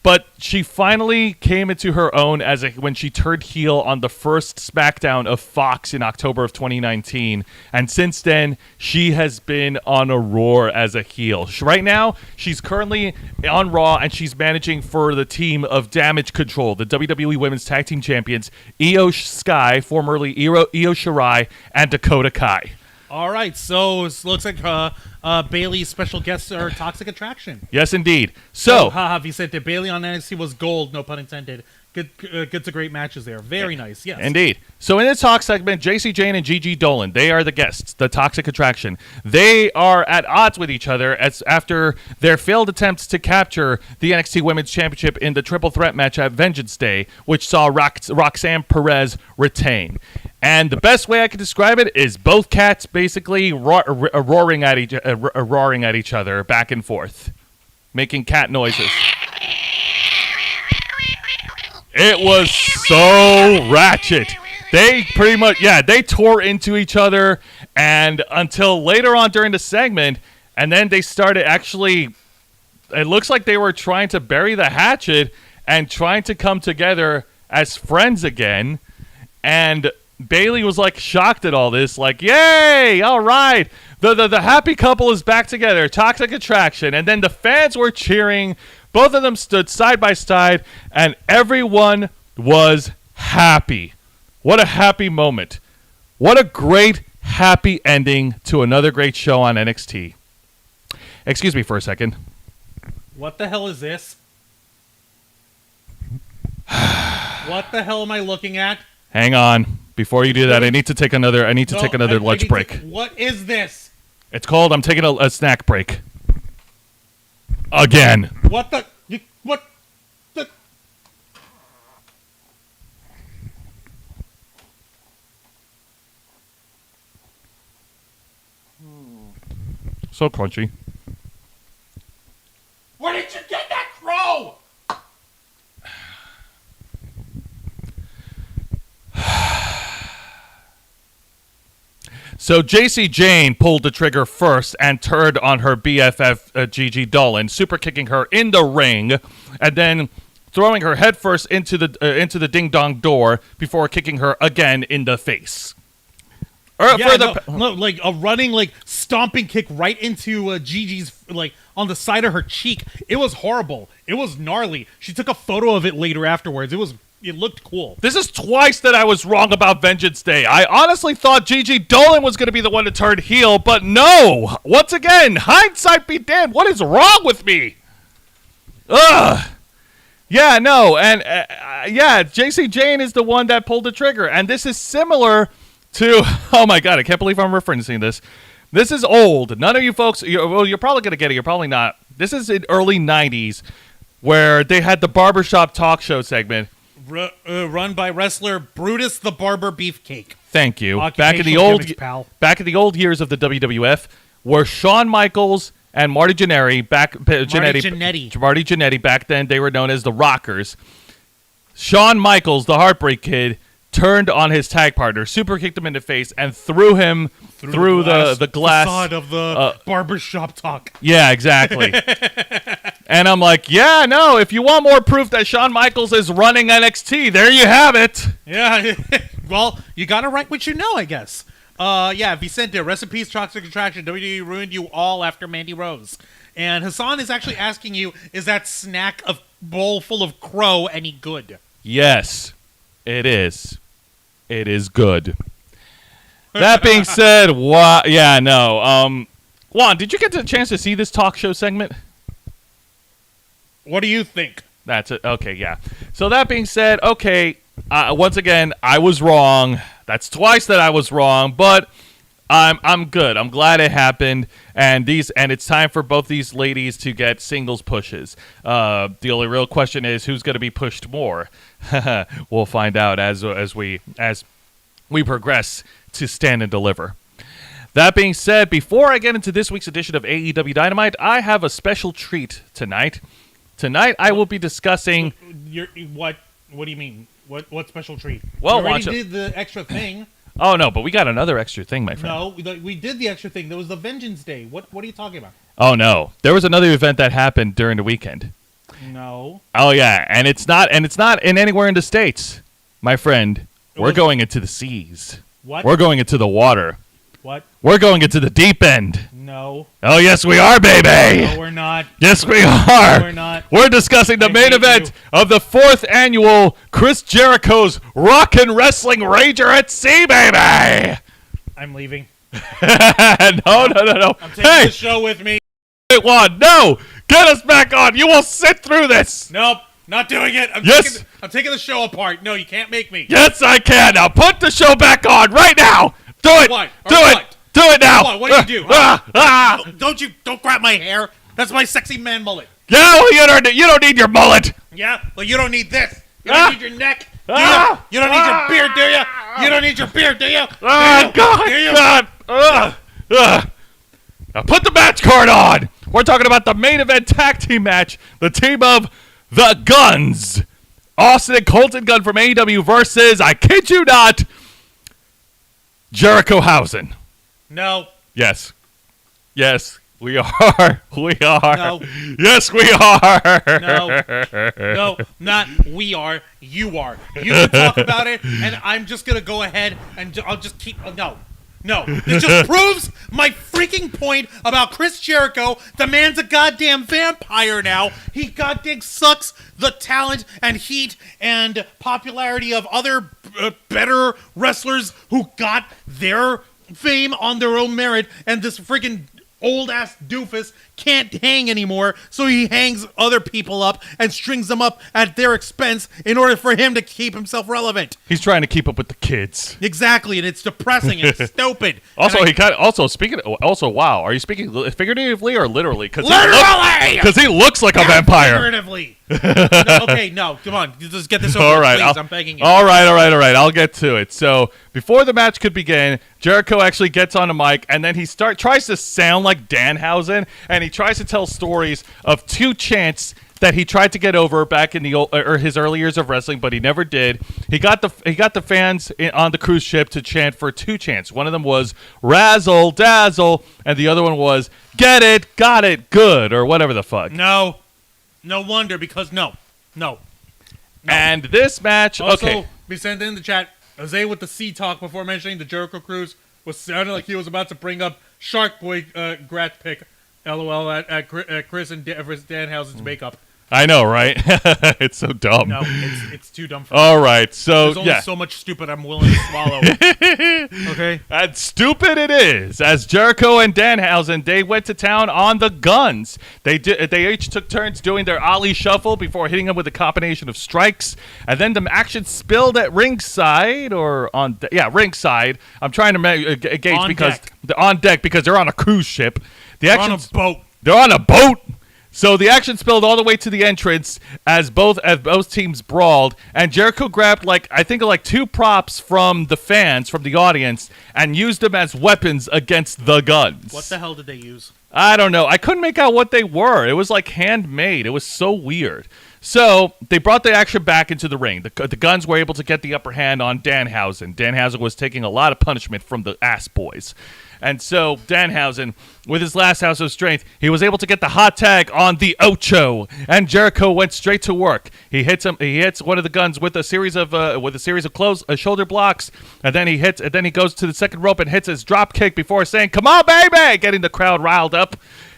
But she finally came into her own when she turned heel on the first SmackDown of Fox in October of 2019. And since then, she has been on a roar as a heel. Right now, she's currently on Raw, and she's managing for the team of Damage Control, the WWE Women's Tag Team Champions, Io Sky, formerly Io Shirai, and Dakota Kai. All right, so it looks like Bayley's special guests are Toxic Attraction. Yes, indeed. So, Vicente, Bayley on NXT was gold, no pun intended. Good to great matches there. Very nice, yes. Indeed. So in the talk segment, JC Jane and Gigi Dolan, they are the guests, the Toxic Attraction. They are at odds with each other after their failed attempts to capture the NXT Women's Championship in the triple threat match at Vengeance Day, which saw Roxanne Perez retain. And the best way I could describe it is both cats basically roaring at each other back and forth, making cat noises. It was so ratchet. They pretty much, they tore into each other, and until later on during the segment, and then they started actually, it looks like they were trying to bury the hatchet and trying to come together as friends again, and Bayley was like shocked at all this, like, yay, all right, the happy couple is back together, Toxic Attraction, and then the fans were cheering. Both of them stood side by side, and everyone was happy. What a happy moment. What a great, happy ending to another great show on NXT. Excuse me for a second. What the hell is this? What the hell am I looking at? Hang on. Before you do that, I need to take another lunch break. What is this? It's called I'm taking a snack break. Again. What the? What the? So crunchy. Where did you get that crow? So JC Jane pulled the trigger first and turned on her BFF Gigi Dolan, super kicking her in the ring, and then throwing her headfirst into the ding dong door before kicking her again in the face. Like a running stomping kick right into Gigi's on the side of her cheek. It was horrible. It was gnarly. She took a photo of it later afterwards. It looked cool. This is twice that I was wrong about Vengeance Day. I honestly thought Gigi Dolan was going to be the one to turn heel, but no. Once again, hindsight be damned. What is wrong with me? Ugh. Yeah, no. And, JC Jane is the one that pulled the trigger. And this is similar to, oh my God, I can't believe I'm referencing this. This is old. None of you folks, you're probably going to get it. You're probably not. This is in early 90s where they had the barbershop talk show segment. Run by wrestler Brutus the Barber Beefcake. Thank you. Back in the old years of the WWF, were Shawn Michaels and Marty Jannetty Marty Jannetty back then, they were known as the Rockers. Shawn Michaels, the Heartbreak Kid, turned on his tag partner, super kicked him in the face, and threw him through the glass facade of the barbershop talk. Yeah, exactly. And I'm like, yeah, no, if you want more proof that Shawn Michaels is running NXT, there you have it. Yeah, well, you gotta write what you know, I guess. Yeah, Vicente, rest in peace, Toxic Attraction. WWE ruined you all after Mandy Rose. And Hassan is actually asking you, is that snack of bowl full of crow any good? Yes, it is. It is good. That being said, yeah, no. Juan, did you get the chance to see this talk show segment? What do you think? That's it. Okay, yeah. So that being said, okay, once again, I was wrong. That's twice that I was wrong, but I'm good. I'm glad it happened, and it's time for both these ladies to get singles pushes. The only real question is who's going to be pushed more. We'll find out as we progress to Stand and Deliver. That being said, before I get into this week's edition of AEW Dynamite, I have a special treat tonight. Tonight I will be discussing. What do you mean? What special treat? Well, we already did the extra thing. Oh no, but we got another extra thing, my friend. No, we did the extra thing. There was the Vengeance Day. What are you talking about? Oh no, there was another event that happened during the weekend. No. Oh yeah, and it's not in anywhere in the States, my friend. We're going into the seas. What? We're going into the water. What? We're going into the deep end. No. Oh yes, we are, baby. No, we're not. Yes, we are. No, we're not. We're discussing the main event of the 4th annual Chris Jericho's Rockin' Wrestling Rager at Sea, baby. I'm leaving. No. I'm taking the show with me. Wait, Juan, no. Get us back on. You will sit through this. Nope. Not doing it. I'm taking the show apart. No, you can't make me. Yes, I can. Now put the show back on right now. Do it. What? Do it. What? Do it now. What do you do? Don't grab my hair. That's my sexy man mullet. Yeah, well, you don't need your mullet. Yeah, well, you don't need this. You don't need your neck. Do you? You don't need your beard, do you? You don't need your beard, do you? Oh, God. Now put the match card on. We're talking about the main event tag team match. The team of the Guns. Austin and Colton Gunn from AEW versus, I kid you not, Jericho Housen. No. Yes. Yes, we are. We are. No. Yes, we are. No, not we are. You are. You can talk about it, and I'm just going to go ahead and I'll just keep... No. It just proves my freaking point about Chris Jericho. The man's a goddamn vampire now. He goddamn sucks the talent and heat and popularity of other better wrestlers who got their fame on their own merit, and this freaking old-ass doofus can't hang anymore, so he hangs other people up and strings them up at their expense in order for him to keep himself relevant. He's trying to keep up with the kids. Exactly, and it's depressing and it's stupid. Also, wow, are you speaking figuratively or literally? Literally! Because he looks like a vampire. Figuratively. No, come on. Just get this over all right, please. I'm begging you. All right. I'll get to it. So, before the match could begin, Jericho actually gets on a mic, and then he tries to sound like Danhausen, and he tries to tell stories of 2 chants that he tried to get over back in his early years of wrestling, but he never did. He got the fans on the cruise ship to chant for 2 chants. One of them was razzle dazzle, and the other one was get it, got it, good, or whatever the fuck. No wonder, because no. And this match, also, okay. We sent in the chat, Jose with the C talk before mentioning the Jericho cruise was sounding like he was about to bring up Shark Boy Grat pick, LOL, at Chris and Danhausen's makeup. I know, right? It's so dumb. No, it's too dumb for me. All right, so there's only so much stupid I'm willing to swallow. Okay? And stupid it is. As Jericho and Danhausen, they went to town on the Guns. They each took turns doing their Ali shuffle before hitting them with a combination of strikes. And then the action spilled at ringside, ringside. I'm trying to gauge on because deck. they're on deck because they're on a cruise ship. They're on a boat. They're on a boat. So the action spilled all the way to the entrance as both teams brawled, and Jericho grabbed I think 2 props from the fans, from the audience, and used them as weapons against the Guns. What the hell did they use? I don't know. I couldn't make out what they were. It was handmade. It was so weird. So they brought the action back into the ring. The Guns were able to get the upper hand on Danhausen. Danhausen was taking a lot of punishment from the Ass Boys. And so Danhausen, with his last house of strength, he was able to get the hot tag on the Ocho, and Jericho went straight to work. He hits him. He hits one of the Guns with a series of close shoulder blocks, and then he goes to the second rope and hits his drop kick before saying, "Come on, baby!" getting the crowd riled up,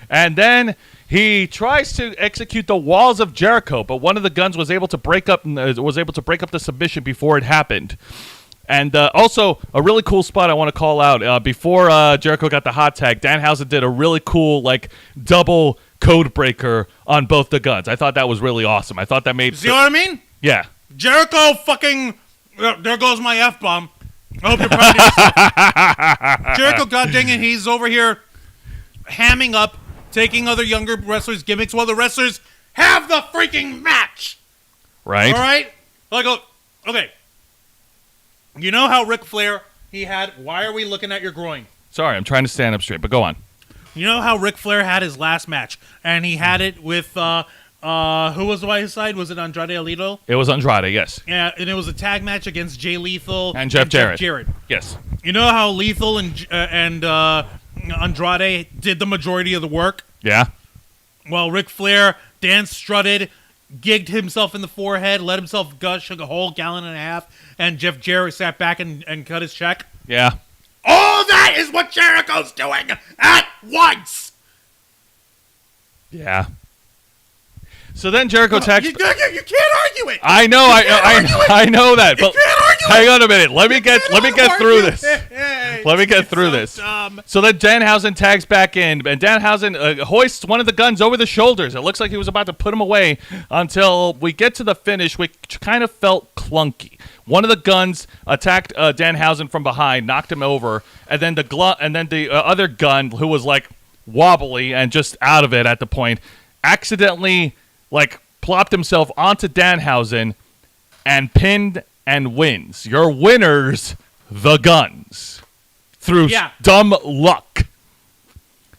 and then he tries to execute the walls of Jericho, but one of the Guns was able to break up the submission before it happened. And also, a really cool spot I want to call out. Before Jericho got the hot tag, Danhausen did a really cool, double code breaker on both the Guns. I thought that was really awesome. I thought that made... See what I mean? Yeah. Jericho fucking... there goes my F-bomb. I hope you're proud of yourself. Jericho, goddamn it, he's over here hamming up, taking other younger wrestlers' gimmicks while the wrestlers have the freaking match. Right. All right? Okay. You know how Ric Flair, he had... Why are we looking at your groin? Sorry, I'm trying to stand up straight, but go on. You know how Ric Flair had his last match, and he had it with... who was by his side? Was it Andrade Alito? It was Andrade, yes. Yeah, and it was a tag match against Jay Lethal and Jeff Jarrett. Yes. You know how Lethal and Andrade did the majority of the work? Yeah. Well, Ric Flair strutted, gigged himself in the forehead, let himself gush a whole gallon and a half, and Jeff Jarrett sat back and cut his check. Yeah. All that is what Jericho's doing at once! Yeah. So then Jericho tags... You can't argue it! I know, I know that, but hang on a minute. Let me get through this. Let me get through this. So then Danhausen tags back in, and Danhausen hoists one of the Guns over the shoulders. It looks like he was about to put him away until we get to the finish, which kind of felt clunky. One of the Guns attacked Danhausen from behind, knocked him over, and then the other Gun, who was wobbly and just out of it at the point, accidentally plopped himself onto Danhausen and pinned and wins. Your winners, the Guns, through dumb luck.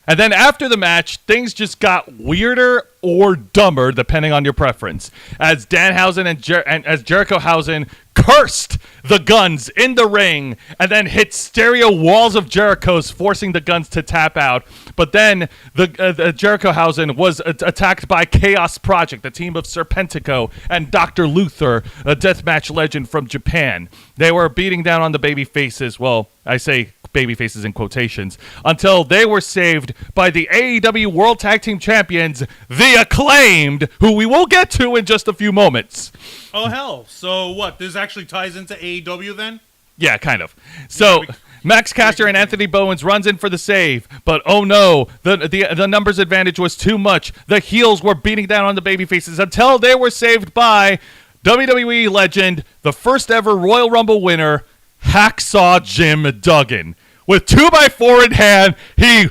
And then after the match, things just got weirder or dumber, depending on your preference, as Danhausen and as Jerichohausen cursed the Guns in the ring and then hit stereo walls of Jericho's, forcing the Guns to tap out. But then the Jerichohausen was attacked by Chaos Project, the team of Serpentico and Dr. Luther, a deathmatch legend from Japan. They were beating down on the baby faces. Well, I say baby faces in quotations, until they were saved by the AEW World Tag Team Champions, The Acclaimed, who we will get to in just a few moments. Oh, hell. So what? This actually ties into AEW then? Yeah, kind of. So Max Caster and Anthony Bowens runs in for the save, but oh no, the numbers advantage was too much. The heels were beating down on the babyfaces until they were saved by WWE legend, the first ever Royal Rumble winner, Hacksaw Jim Duggan. With 2x4 in hand, he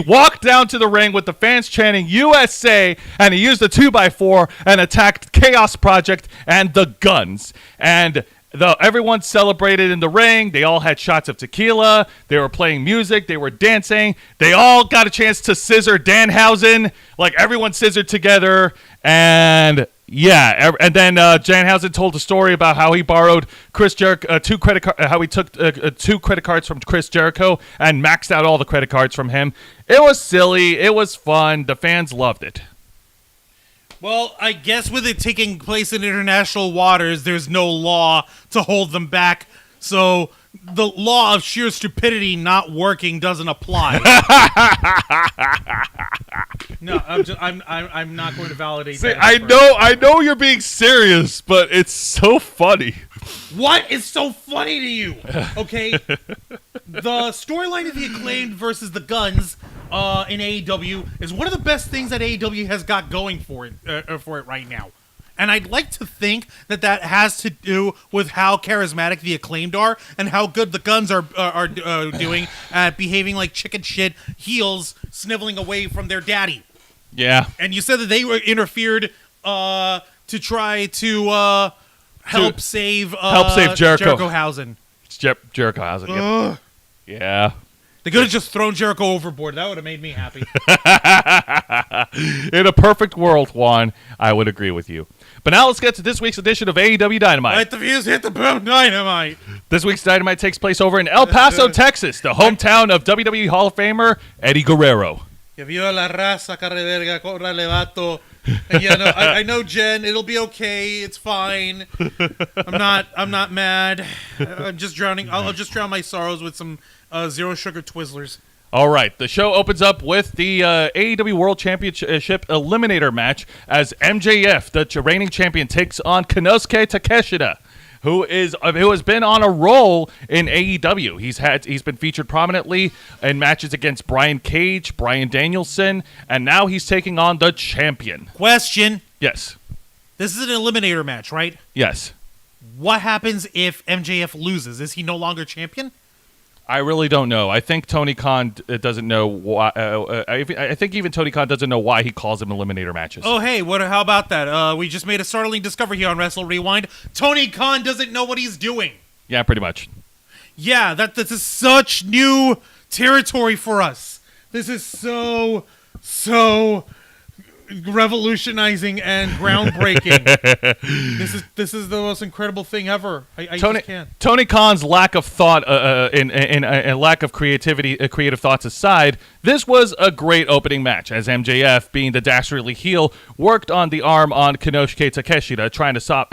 walked down to the ring with the fans chanting USA, and he used the 2x4 and attacked Chaos Project and the Guns. And everyone celebrated in the ring. They all had shots of tequila. They were playing music. They were dancing. They all got a chance to scissor Danhausen. Everyone scissored together. And yeah, and then Danhausen told a story about how he borrowed Chris Jericho how he took 2 credit cards from Chris Jericho and maxed out all the credit cards from him. It was silly. It was fun. The fans loved it. Well, I guess with it taking place in international waters, there's no law to hold them back. So the law of sheer stupidity not working doesn't apply. No, I'm not going to validate that. I know you're being serious, but it's so funny. What is so funny to you? Okay, the storyline of the Acclaimed versus the Guns in AEW is one of the best things that AEW has got going for it right now. And I'd like to think that has to do with how charismatic the Acclaimed are and how good the Guns are doing at behaving like chicken shit heels sniveling away from their daddy. Yeah. And you said that they were interfered to try to help save Jericho. Jerichohausen. Jerichohausen. Yep. Yeah. They could have just thrown Jericho overboard. That would have made me happy. In a perfect world, Juan, I would agree with you. But now let's get to this week's edition of AEW Dynamite. Let the views hit the boom, Dynamite. This week's Dynamite takes place over in El Paso, Texas, the hometown of WWE Hall of Famer Eddie Guerrero. Que viva la raza, carreverga, córrale, vato. And yeah, no, I know, Jen. It'll be okay. It's fine. I'm not mad. I'm just drowning. I'll just drown my sorrows with some zero sugar Twizzlers. All right, the show opens up with the AEW World Championship Eliminator match as MJF, the reigning champion, takes on Konosuke Takeshita, who has been on a roll in AEW. He's been featured prominently in matches against Brian Cage, Bryan Danielson, and now he's taking on the champion. Question. Yes. This is an eliminator match, right? Yes. What happens if MJF loses? Is he no longer champion? I really don't know. I think Tony Khan doesn't know why. I think even Tony Khan doesn't know why he calls them eliminator matches. Oh, hey, how about that? We just made a startling discovery here on Wrestle Rewind. Tony Khan doesn't know what he's doing. Yeah, pretty much. Yeah, this is such new territory for us. This is so revolutionizing and groundbreaking. This is the most incredible thing ever. I just can't. Tony Khan's lack of thought and lack of creativity, creative thoughts aside, this was a great opening match as MJF, being the dastardly heel, worked on the arm on Konosuke Takeshita,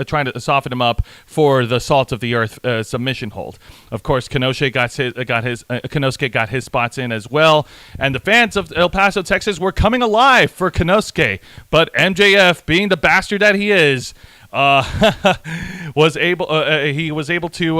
trying to soften him up for the salt of the earth submission hold. Of course, Konosuke got his spots in as well, and the fans of El Paso, Texas, were coming alive for Konosuke. But MJF, being the bastard that he is, was able to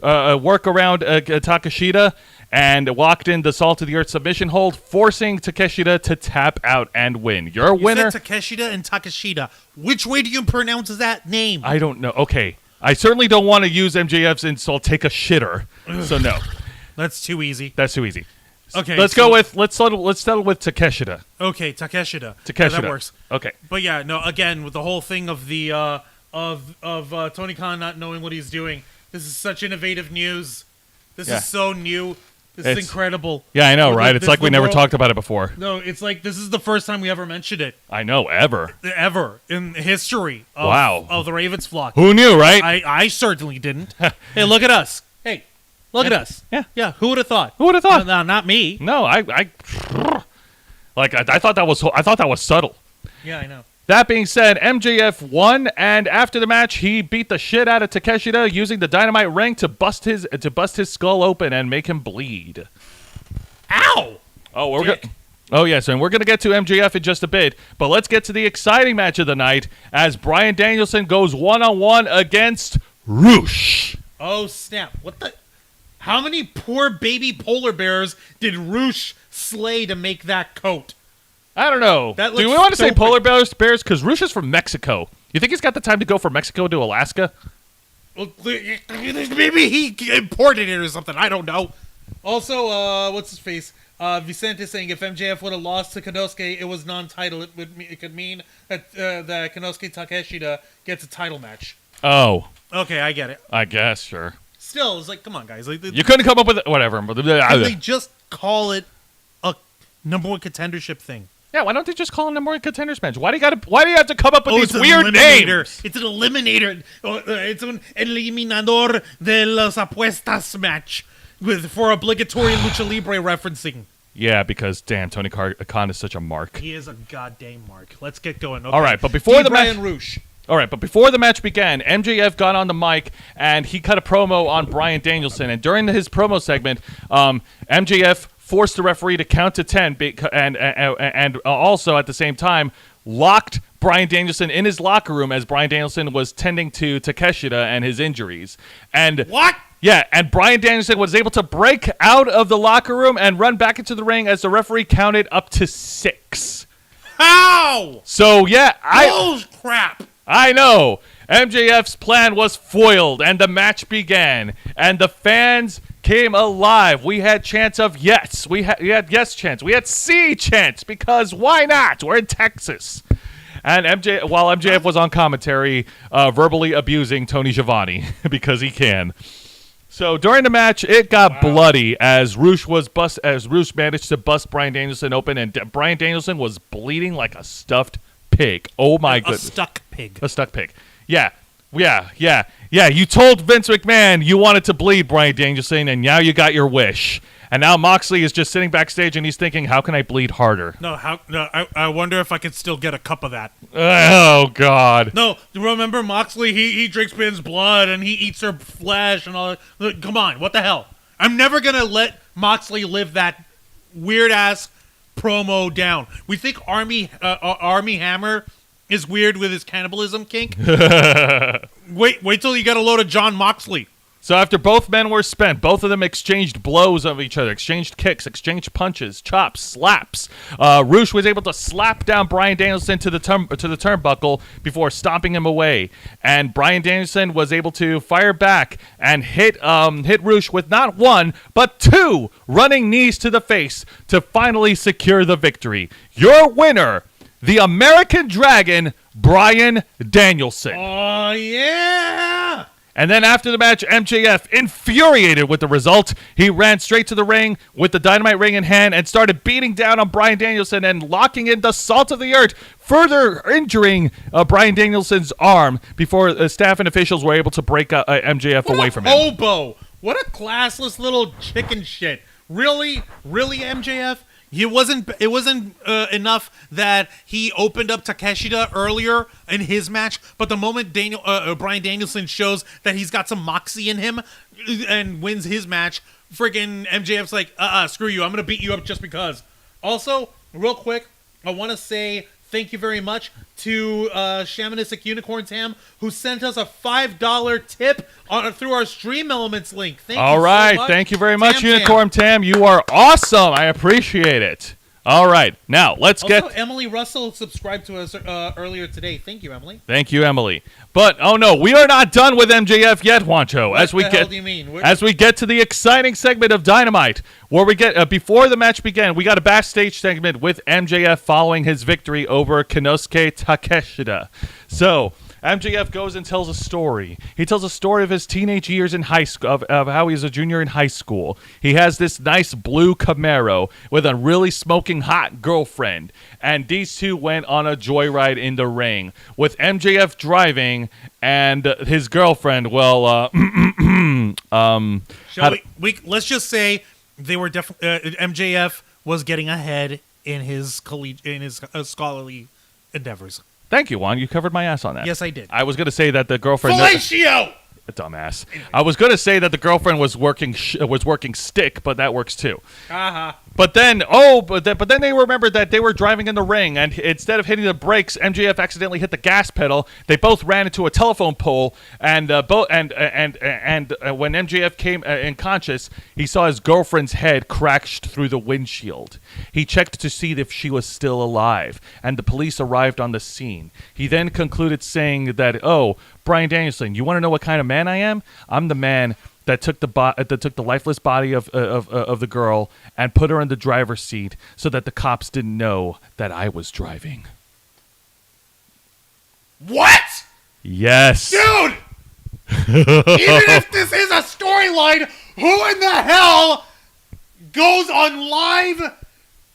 work around Takeshita and walked in the Salt of the Earth submission hold, forcing Takeshita to tap out and win. Your winner. Said Takeshita and Takeshita. Which way do you pronounce that name? I don't know. Okay, I certainly don't want to use MJF's insult. Take a shitter. So no, that's too easy. That's too easy. Okay, let's settle with Takeshita. Okay, Takeshita. Yeah, that works. Okay, but yeah, no. Again, with the whole thing of the of Tony Khan not knowing what he's doing, this is such innovative news. This is so new. This is incredible. Yeah, I know, right? It's like we never talked about it before. No, it's like this is the first time we ever mentioned it. I know, ever in history. Of the Ravens flock. Who knew, right? I certainly didn't. Hey, look at us. Hey, look at us. Yeah. Who would have thought? Who would have thought? No, not me. No, I thought that was subtle. Yeah, I know. That being said, MJF won, and after the match, he beat the shit out of Takeshita using the dynamite ring to bust his skull open and make him bleed. Ow! Oh yes, and we're gonna get to MJF in just a bit, but let's get to the exciting match of the night as Bryan Danielson goes one-on-one against Roosh. Oh snap! What the? How many poor baby polar bears did Roosh slay to make that coat? I don't know. Do we want to say polar bears? Because Roosh is from Mexico. You think he's got the time to go from Mexico to Alaska? Well, maybe he imported it or something. I don't know. Also, what's his face? Vicente saying if MJF would have lost to Konosuke, it was non-title. It could mean that Konosuke Takeshita gets a title match. Oh. Okay, I get it. I guess, sure. Still, it's like, come on, guys. Like, you couldn't come up with it. Whatever. They just call it a number one contendership thing. Yeah, why don't they just call him number one contenders match? Why do you have to come up with these weird names? It's an eliminator. It's an eliminador de las apuestas match for obligatory lucha libre referencing. Yeah, because damn, Tony Khan is such a mark. He is a goddamn mark. Let's get going. Okay. All right, but before the match, Roosh. All right, but before the match began, MJF got on the mic and he cut a promo on Bryan Danielson. And during his promo segment, MJF forced the referee to count to 10, and also at the same time locked Bryan Danielson in his locker room as Bryan Danielson was tending to Takeshita and his injuries. And what? Yeah, and Bryan Danielson was able to break out of the locker room and run back into the ring as the referee counted up to 6. How? So yeah, oh crap! I know. MJF's plan was foiled, and the match began, and the fans came alive. We had chants of yes. We had yes chants. We had C chants, because why not? We're in Texas. And while MJF was on commentary, verbally abusing Tony Schiavone because he can. So during the match, it got bloody as Roosh managed to bust Bryan Danielson open, and Bryan Danielson was bleeding like a stuffed pig. Oh my goodness. A stuck pig. A stuck pig. Yeah. You told Vince McMahon you wanted to bleed Bryan Danielson, and now you got your wish. And now Moxley is just sitting backstage, and he's thinking, how can I bleed harder? I wonder if I could still get a cup of that. Oh, God. No, remember Moxley? He drinks Ben's blood, and he eats her flesh and all that. Look, come on, what the hell? I'm never going to let Moxley live that weird-ass promo down. We think Army Hammer is weird with his cannibalism kink. Wait till you get a load of John Moxley. So after both men were spent, both of them exchanged blows of each other, exchanged kicks, exchanged punches, chops, slaps. Roosh was able to slap down Bryan Danielson to the turnbuckle before stomping him away, and Bryan Danielson was able to fire back and hit Roosh with not one but two running knees to the face to finally secure the victory. Your winner, the American Dragon, Bryan Danielson. Oh yeah! And then after the match, MJF, infuriated with the result, he ran straight to the ring with the Dynamite ring in hand and started beating down on Bryan Danielson and locking in the salt of the earth, further injuring Bryan Danielson's arm before staff and officials were able to break MJF away from him. Hobo! What a classless little chicken shit. Really, MJF? It wasn't enough that he opened up Takeshita earlier in his match, but the moment Bryan Danielson shows that he's got some moxie in him and wins his match, friggin' MJF's like, screw you, I'm gonna beat you up just because. Also, real quick, I want to say thank you very much to Shamanistic Unicorn Tam, who sent us a $5 tip through our Stream Elements link. Thank you so much. Thank you very much, Unicorn Tam. You are awesome. I appreciate it. All right, now let's Also, Emily Russell subscribed to us earlier today. Thank you, Emily. Thank you, Emily. But oh no, we are not done with MJF yet, Juancho. What the hell do you mean? As we get to the exciting segment of Dynamite, where we get before the match began, we got a backstage segment with MJF following his victory over Konosuke Takeshita. So MJF goes and tells a story. He tells a story of his teenage years in high school, of how he was a junior in high school. He has this nice blue Camaro with a really smoking hot girlfriend, and these two went on a joyride in the ring with MJF driving and his girlfriend. Well, let's just say they were MJF was getting ahead in his scholarly endeavors. Thank you, Juan. You covered my ass on that. Yes, I did. I was going to say that the girlfriend... Fellatio! Dumbass. I was going to say that the girlfriend was working stick, but that works too. Uh-huh. But then they remembered that they were driving in the ring, and instead of hitting the brakes, MJF accidentally hit the gas pedal. They both ran into a telephone pole, and when MJF came unconscious, he saw his girlfriend's head crashed through the windshield. He checked to see if she was still alive, and the police arrived on the scene. He then concluded saying that, "Oh, Bryan Danielson, you want to know what kind of man I am? I'm the man that took the lifeless body of the girl and put her in the driver's seat so that the cops didn't know that I was driving." What? Yes. Dude! Even if this is a storyline, who in the hell goes on live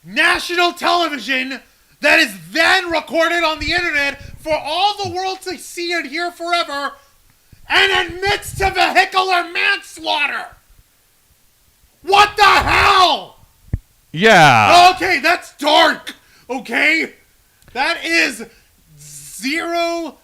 national television that is then recorded on the internet for all the world to see and hear forever and admits to vehicular manslaughter? What the hell? Yeah. Okay, that's dark. Okay? That is 000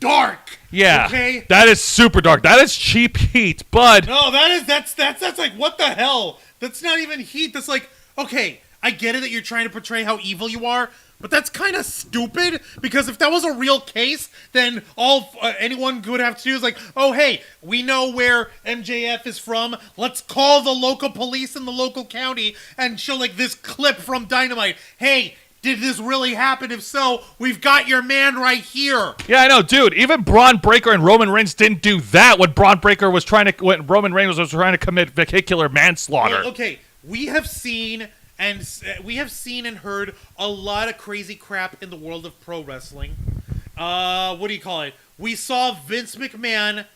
dark. Yeah. Okay? That is super dark. That is cheap heat, but No, that's like, what the hell? That's not even heat. That's like, okay, I get it that you're trying to portray how evil you are, but that's kind of stupid, because if that was a real case, then all anyone would have to do is like, oh, hey, we know where MJF is from. Let's call the local police in the local county and show, like, this clip from Dynamite. Hey, did this really happen? If so, we've got your man right here. yeah, I know, dude. Even Braun Breaker and Roman Reigns didn't do that when Roman Reigns was trying to commit vehicular manslaughter. Well, okay, we have seen and heard a lot of crazy crap in the world of pro wrestling. What do you call it? We saw Vince McMahon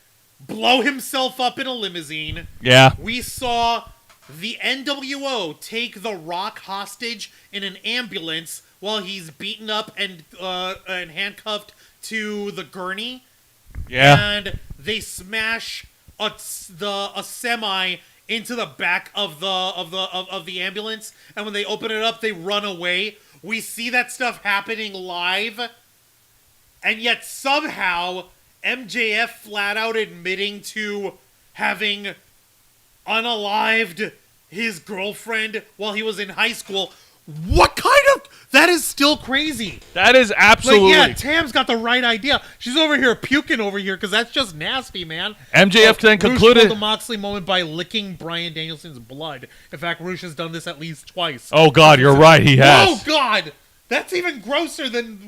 blow himself up in a limousine. Yeah. We saw the NWO take The Rock hostage in an ambulance while he's beaten up and handcuffed to the gurney. Yeah. And they smash a semi into the back of the ambulance, and when they open it up, they run away. We see that stuff happening live, and yet somehow MJF flat out admitting to having unalived his girlfriend while he was in high school. What kind of... That is still crazy. That is absolutely... Like, yeah, Tam's got the right idea. She's over here puking over here because that's just nasty, man. MJF then concluded... Rush pulled the Moxley moment by licking Bryan Danielson's blood. In fact, Rush has done this at least twice. Oh, God, you're right. He has. Oh, God. That's even grosser than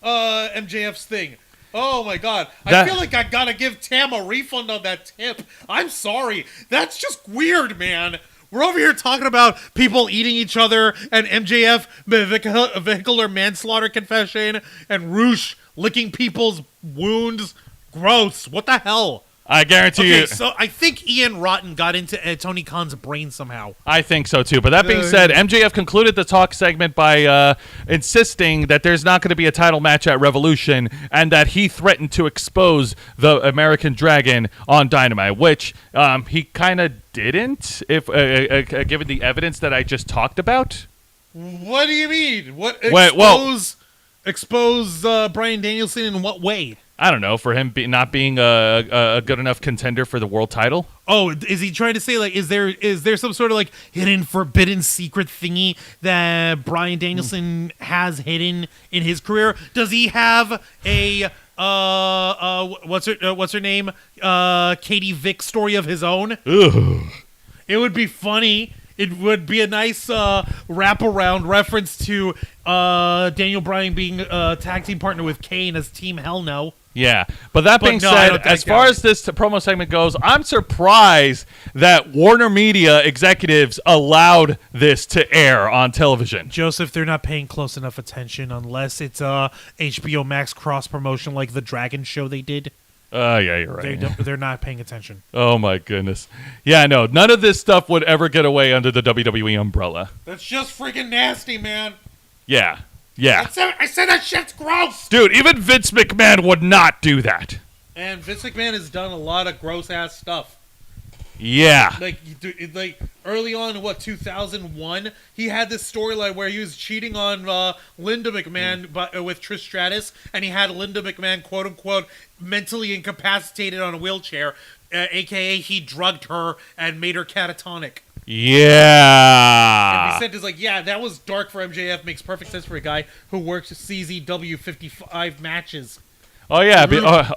MJF's thing. Oh, my God. I feel like I got to give Tam a refund on that tip. I'm sorry. That's just weird, man. We're over here talking about people eating each other and MJF vehicular manslaughter confession and Roosh licking people's wounds. Gross. What the hell? I guarantee you. So I think Ian Rotten got into Tony Khan's brain somehow. I think so too. But that being said, MJF concluded the talk segment by insisting that there's not going to be a title match at Revolution and that he threatened to expose the American Dragon on Dynamite, which he kind of didn't, if given the evidence that I just talked about. What do you mean? What expose Bryan Danielson in what way? I don't know, for him not being a good enough contender for the world title. Oh, is he trying to say, like, is there some sort of, like, hidden forbidden secret thingy that Bryan Danielson has hidden in his career? Does he have a what's her name? Katie Vick story of his own? Ugh. It would be funny. It would be a nice wraparound reference to Daniel Bryan being a tag team partner with Kane as Team Hell No. Yeah, but that being said, as far as this promo segment goes, I'm surprised that Warner Media executives allowed this to air on television. Joseph, they're not paying close enough attention unless it's HBO Max cross promotion like the Dragon show they did. Yeah, you're right. They're not paying attention. Oh my goodness. Yeah, no, none of this stuff would ever get away under the WWE umbrella. That's just freaking nasty, man. Yeah. Yeah. I said that shit's gross. Dude, even Vince McMahon would not do that. And Vince McMahon has done a lot of gross ass stuff. Yeah. Like early on in 2001, he had this storyline where he was cheating on Linda McMahon with Trish Stratus, and he had Linda McMahon, quote unquote, mentally incapacitated on a wheelchair, aka he drugged her and made her catatonic. Yeah. And he said, "Is like, yeah, that was dark for MJF. Makes perfect sense for a guy who works CZW 55 matches." Oh yeah.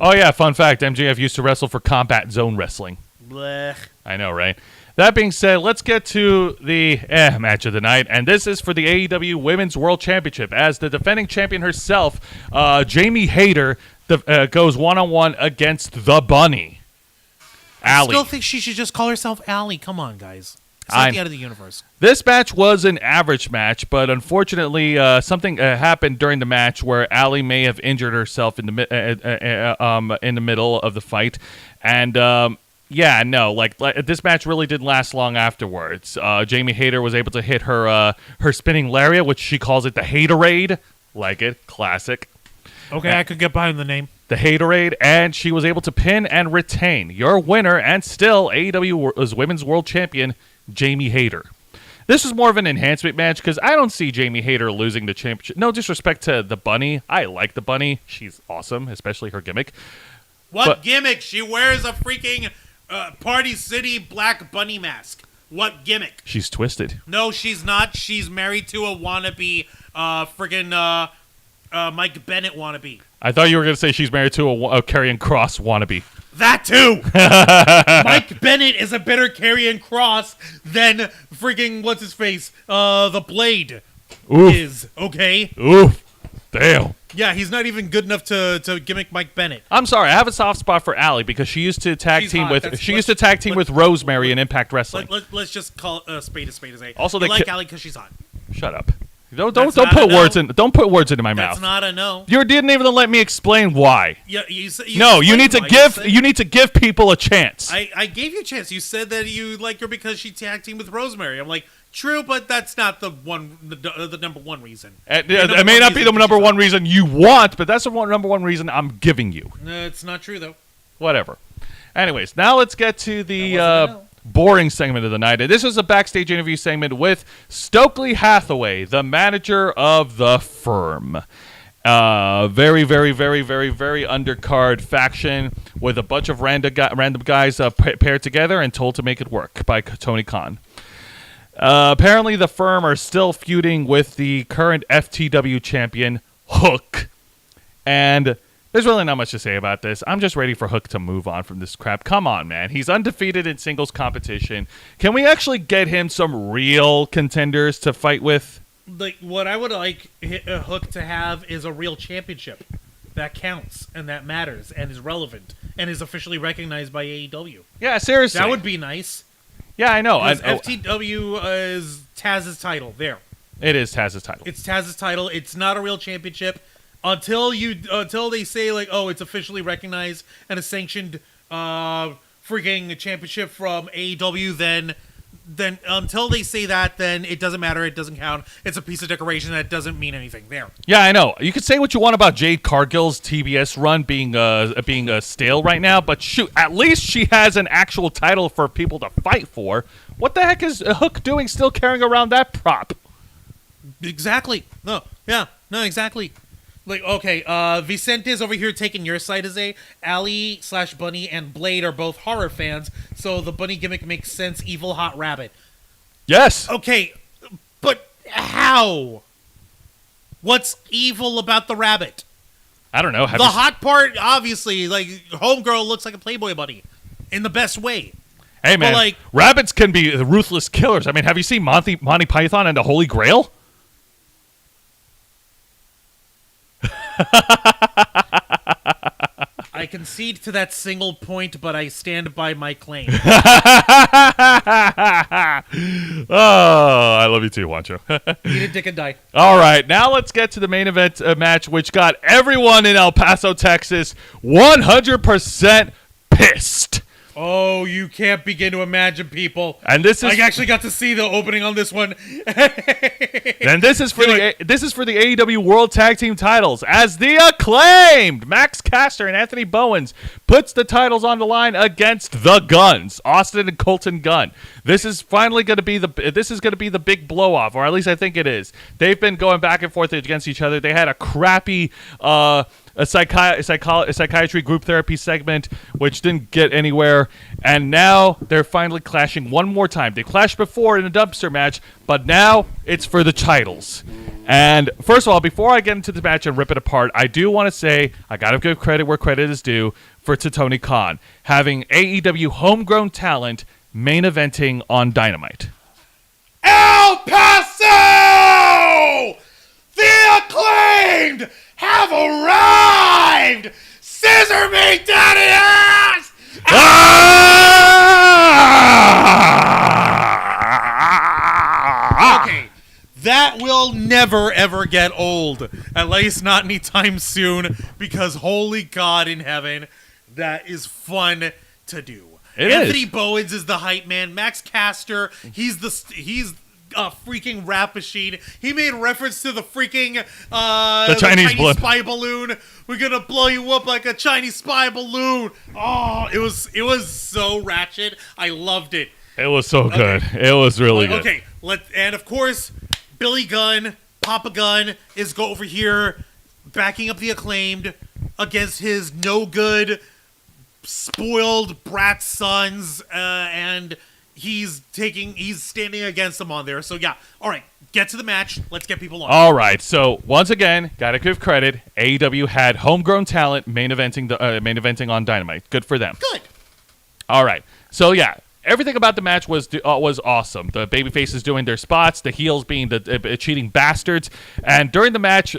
Oh yeah. Fun fact: MJF used to wrestle for Combat Zone Wrestling. Blech. I know, right? That being said, let's get to the match of the night, and this is for the AEW Women's World Championship, as the defending champion herself, Jamie Hayter, goes one-on-one against the Bunny, Allie. I still think she should just call herself Allie. Come on, guys. It's not the end of the universe. This match was an average match, but unfortunately, something happened during the match where Allie may have injured herself in the middle of the fight, and yeah, no, like this match really didn't last long afterwards. Jamie Hayter was able to hit her spinning lariat, which she calls it the Haterade. Like it, classic. Okay, I could get behind the name. The Haterade, and she was able to pin and retain your winner and still AEW Women's World Champion, Jamie Hayter. This was more of an enhancement match because I don't see Jamie Hayter losing the championship. No disrespect to the Bunny. I like the Bunny. She's awesome, especially her gimmick. What gimmick? She wears a freaking Party City black bunny mask. What gimmick? She's twisted. No, she's not. She's married to a wannabe freaking Mike Bennett wannabe. I thought you were going to say she's married to a Karrion Kross wannabe. That too! Mike Bennett is a better Karrion Kross than freaking, what's his face? The Blade. Oof. Is, okay? Oof. Damn. Yeah, he's not even good enough to gimmick Mike Bennett. I'm sorry, I have a soft spot for Allie because she used to tag team with Rosemary in Impact Wrestling. Let's just call a spade as a. Also, you like Allie because she's hot. Shut up. Don't That's put not a no. words in. Don't put words into my That's mouth. not a no. You didn't even let me explain why. Yeah, No, you need to give people a chance. I gave you a chance. You said that you like her because she tag teamed with Rosemary. I'm like, true, but that's not the number one reason. It may not be the number one reason you want, but that's the number one reason I'm giving you. It's not true though. Whatever. Anyways, now let's get to the That wasn't a no. boring segment of the night. This was a backstage interview segment with Stokely Hathaway, the manager of the firm. Very, very, very, very, very undercard faction with a bunch of random guys paired together and told to make it work by Tony Khan. Apparently, the firm are still feuding with the current FTW champion, Hook. And there's really not much to say about this. I'm just ready for Hook to move on from this crap. Come on, man. He's undefeated in singles competition. Can we actually get him some real contenders to fight with? Like, what I would like Hook to have is a real championship that counts and that matters and is relevant and is officially recognized by AEW. Yeah, seriously. That would be nice. Yeah, I know. FTW is Taz's title. There. It is Taz's title. It's Taz's title. It's not a real championship until they say like, oh, it's officially recognized and a sanctioned freaking championship from AEW. Then until they say that, then it doesn't matter. It doesn't count. It's a piece of decoration that doesn't mean anything. There. Yeah, I know. You could say what you want about Jade Cargill's TBS run being stale right now, but shoot, at least she has an actual title for people to fight for. What the heck is Hook doing still carrying around that prop? Exactly. No. Yeah. No. Exactly. Like, okay, Vicente's over here taking your side as Ali/Bunny and Blade are both horror fans, so the bunny gimmick makes sense. Evil hot rabbit. Yes. Okay, but how? What's evil about the rabbit? I don't know. The hot part, obviously, like, Homegirl looks like a Playboy bunny in the best way. Hey, man, but, like, rabbits can be ruthless killers. I mean, have you seen Monty Python and the Holy Grail? I concede to that single point, but I stand by my claim. Oh, I love you too, Wancho. Eat a dick and die. All right, now let's get to the main event match, which got everyone in El Paso, Texas, 100% pissed. Oh, you can't begin to imagine, people. And this is I actually got to see the opening on this one. and this is for the AEW World Tag Team titles as the acclaimed Max Caster and Anthony Bowens puts the titles on the line against the Guns, Austin and Colton Gunn. This is finally going to be the big blow off, or at least I think it is. They've been going back and forth against each other. They had a crappy a psychiatry group therapy segment, which didn't get anywhere, and now they're finally clashing one more time. They clashed before in a dumpster match, but now it's for the titles. And first of all, before I get into the match and rip it apart, I do want to say I got to give credit where credit is due to Tony Khan, having AEW homegrown talent main eventing on Dynamite. El Paso! The acclaimed have arrived! Scissor me, daddy ass! Okay, that will never ever get old. At least not anytime soon, because holy God in heaven, that is fun to do. Anthony Bowens is the hype man. Max Caster, he's a freaking rap machine. He made reference to the freaking the Chinese spy balloon. We're gonna blow you up like a Chinese spy balloon. Oh, it was so ratchet. I loved it. It was so good. It was really good. Okay, and of course, Billy Gunn, Papa Gunn, is over here backing up the acclaimed against his no good, spoiled brat sons, and he's standing against them on there. So yeah, all right, get to the match. Let's get people on. All right, so once again, gotta give credit. AEW had homegrown talent main eventing on Dynamite. Good for them. Good. All right, so yeah, everything about the match was awesome. The babyfaces doing their spots, the heels being the cheating bastards. And during the match,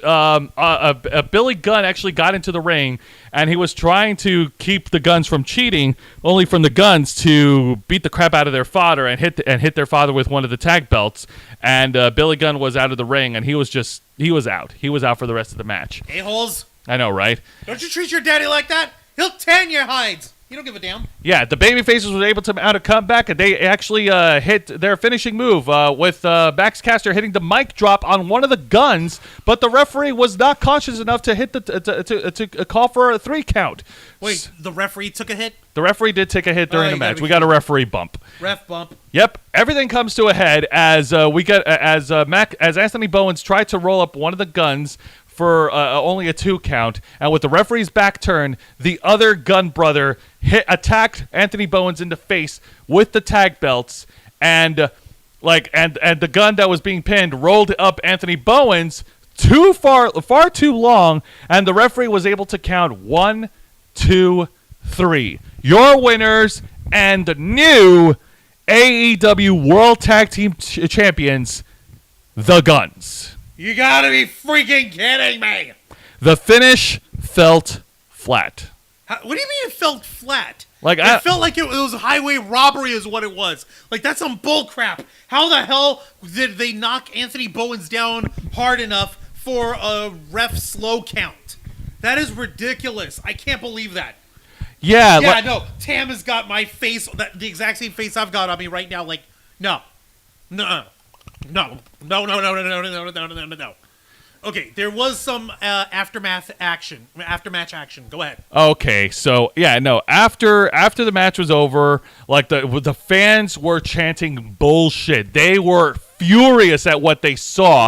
Billy Gunn actually got into the ring, and he was trying to keep the Guns from cheating, only from the Guns to beat the crap out of their father and hit their father with one of the tag belts. And Billy Gunn was out of the ring, and he was out. He was out for the rest of the match. A-holes. I know, right? Don't you treat your daddy like that? He'll tan your hides. You don't give a damn. Yeah, the babyfaces were able to mount a comeback, and they actually hit their finishing move with Max Caster hitting the mic drop on one of the Guns, but the referee was not cautious enough to hit to call for a 3 count. Wait, the referee took a hit? The referee did take a hit during the match. We got a referee bump. Ref bump. Yep, everything comes to a head as Anthony Bowens tried to roll up one of the Guns for only a 2 count, and with the referee's back turned, the other Gun brother attacked Anthony Bowens in the face with the tag belts, and the Gun that was being pinned rolled up Anthony Bowens far too long, and the referee was able to count 1, 2, 3. Your winners and the new AEW World Tag Team Champions, the Guns. You gotta be freaking kidding me! The finish felt flat. What do you mean it felt flat? It felt like it was highway robbery is what it was. Like, that's some bull crap. How the hell did they knock Anthony Bowens down hard enough for a ref slow count? That is ridiculous. I can't believe that. Yeah. Yeah, no. Tam has got my face, the exact same face I've got on me right now. Like, no. No. No. Okay, there was some aftermatch action. Go ahead. Okay, so yeah, no. After the match was over, like the fans were chanting bullshit. They were furious at what they saw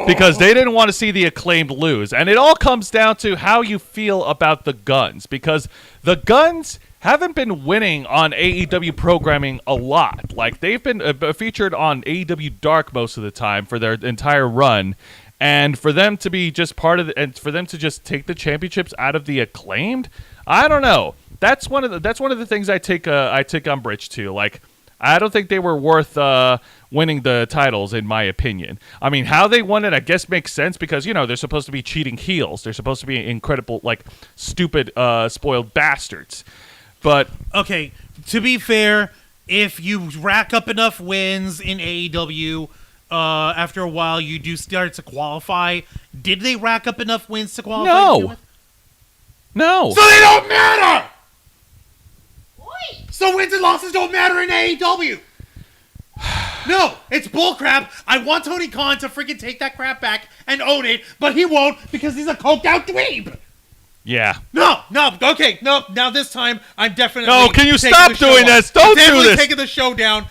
because they didn't want to see the Acclaimed lose. And it all comes down to how you feel about the Guns, because the Guns haven't been winning on AEW programming a lot. Like, they've been featured on AEW Dark most of the time for their entire run. And for them to be just part of and for them to just take the championships out of the Acclaimed, I don't know. That's one of the things I take umbrage to. Like, I don't think they were worth winning the titles, in my opinion. I mean, how they won it, I guess, makes sense because, they're supposed to be cheating heels. They're supposed to be incredible, stupid, spoiled bastards. But okay, to be fair, if you rack up enough wins in AEW, after a while you do start to qualify. Did they rack up enough wins to qualify? No. So they don't matter! So wins and losses don't matter in AEW! No, it's bullcrap. I want Tony Khan to freaking take that crap back and own it, but he won't because he's a coked out dweeb! Yeah. No, okay, no, now this time I'm definitely No, can you stop doing this? Don't do this! I'm taking the show down.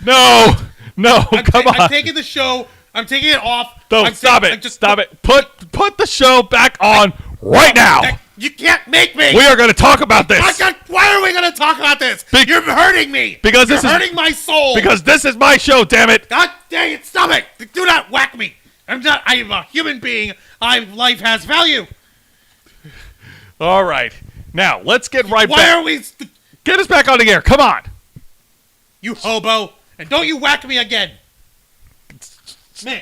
No, come on. I'm taking the show. I'm taking it off. Stop it. Put the show back on right now. You can't make me. We are going to talk about this. Why are we going to talk about this? You're hurting me. Because You're hurting my soul. Because this is my show, damn it. God dang it, stop it. Do not whack me. I am a human being. Life has value. All right. Now, let's get right back. Why are we... Get us back on the air. Come on. You hobo. And don't you whack me again. Man.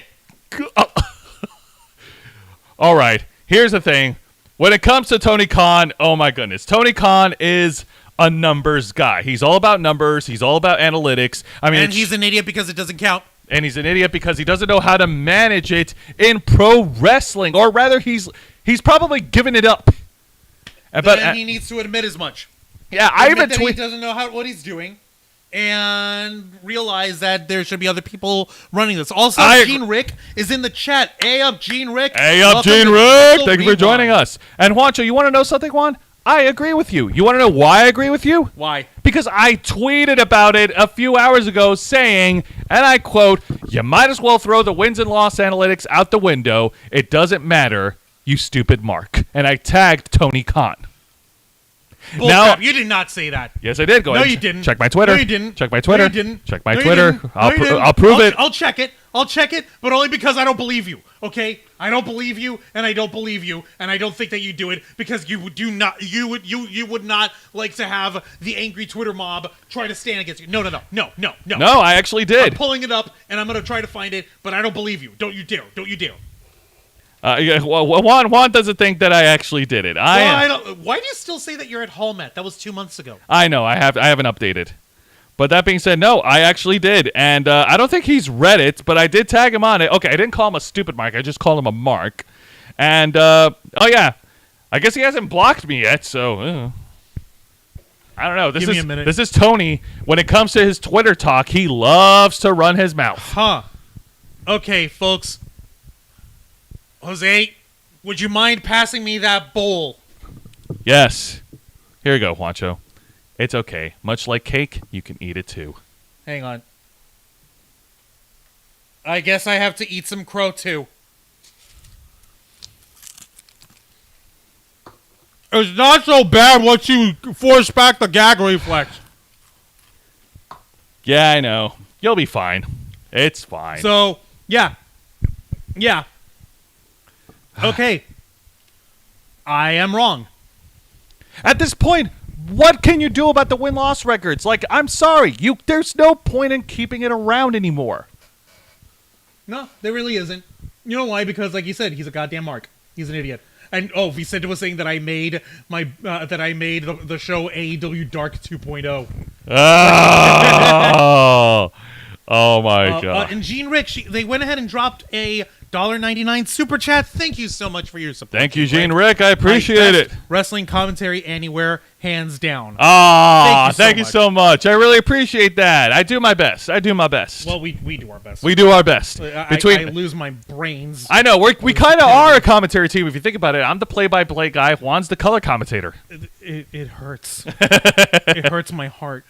All right. Here's the thing. When it comes to Tony Khan, oh my goodness. Tony Khan is a numbers guy. He's all about numbers. He's all about analytics. I mean, and he's an idiot because it doesn't count. And he's an idiot because he doesn't know how to manage it in pro wrestling. Or rather, he's probably given it up. But he needs to admit as much. Yeah, I even tweeted he doesn't know what he's doing, and realize that there should be other people running this. Also, Gene Rick is in the chat. Hey up, Gene Rick. Hey up, Gene Rick. Thank you for joining us. And Juancho, you want to know something, Juan? I agree with you. You want to know why I agree with you? Why? Because I tweeted about it a few hours ago saying, and I quote, "You might as well throw the wins and loss analytics out the window. It doesn't matter, you stupid mark." And I tagged Tony Khan. Bull Now- crap. You did not say that. Yes, I did. Go No, ahead. you didn't. Check my Twitter. No, you didn't. Check my Twitter. No, you didn't. Check my No, you Twitter. didn't. No, I'll, you didn't. I'll prove it. I'll check it. I'll check it, but only because I don't believe you. Okay? I don't believe you, and I don't believe you, and I don't think that you do it because you would not like to have the angry Twitter mob try to stand against you. No. No, I actually I'm did. pulling it up, and I'm gonna try to find it, but I don't believe you. Don't you dare. Don't you dare. Juan doesn't think that I actually did it. Why do you still say that you're at Hallmet? That was 2 months ago. I know. I haven't updated. But that being said, no, I actually did. And I don't think he's read it, but I did tag him on it. Okay, I didn't call him a stupid mark. I just called him a mark. And, oh, yeah. I guess he hasn't blocked me yet, so... I don't know. Give me a minute. This is Tony. When it comes to his Twitter talk, he loves to run his mouth. Huh. Okay, folks. Jose, would you mind passing me that bowl? Yes. Here you go, Juancho. It's okay. Much like cake, you can eat it too. Hang on. I guess I have to eat some crow too. It's not so bad once you force back the gag reflex. Yeah, I know. You'll be fine. It's fine. So, yeah. Yeah. Okay. I am wrong. At this point, what can you do about the win-loss records? Like, I'm sorry. There's no point in keeping it around anymore. No, there really isn't. You know why? Because, like you said, he's a goddamn mark. He's an idiot. And Vicente was saying that I made the show AEW Dark 2.0. Oh my god! And Gene Rick, they went ahead and dropped a $1.99 super chat. Thank you so much for your support. Thank you, Gene Rick. I appreciate it. Wrestling commentary anywhere, hands down. Thank you so much. I really appreciate that. I do my best. Well, we do our best. We do our best. I lose my brains. I know we kind of are a commentary team if you think about it. I'm the play-by-play guy. Juan's the color commentator. It hurts. It hurts my heart.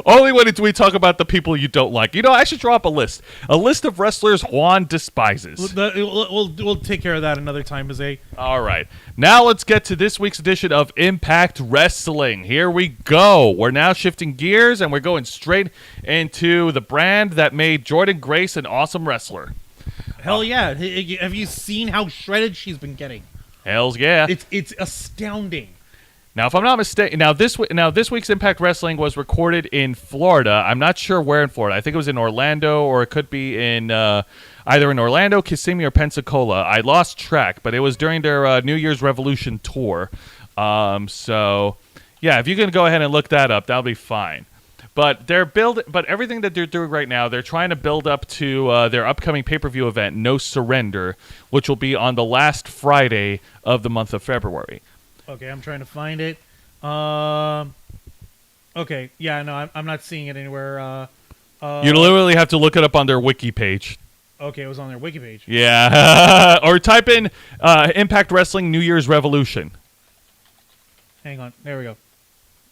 Only when we talk about the people you don't like. You know, I should draw up a list of wrestlers Juan despises. We'll take care of that another time, Jose. All right. Now let's get to this week's edition of Impact Wrestling. Here we go. We're now shifting gears, and we're going straight into the brand that made Jordynne Grace an awesome wrestler. Hell yeah. Have you seen how shredded she's been getting? Hells yeah. It's astounding. Now, if I'm not mistaken, this week's Impact Wrestling was recorded in Florida. I'm not sure where in Florida. I think it was in Orlando, or it could be in either in Orlando, Kissimmee, or Pensacola. I lost track, but it was during their New Year's Revolution tour. So, yeah, if you can go ahead and look that up, that'll be fine. But everything that they're doing right now, they're trying to build up to their upcoming pay-per-view event, No Surrender, which will be on the last Friday of the month of February. Okay, I'm trying to find it. Okay, yeah, no, I'm not seeing it anywhere. You literally have to look it up on their wiki page. Okay, it was on their wiki page. Yeah, or type in Impact Wrestling New Year's Revolution. Hang on, there we go.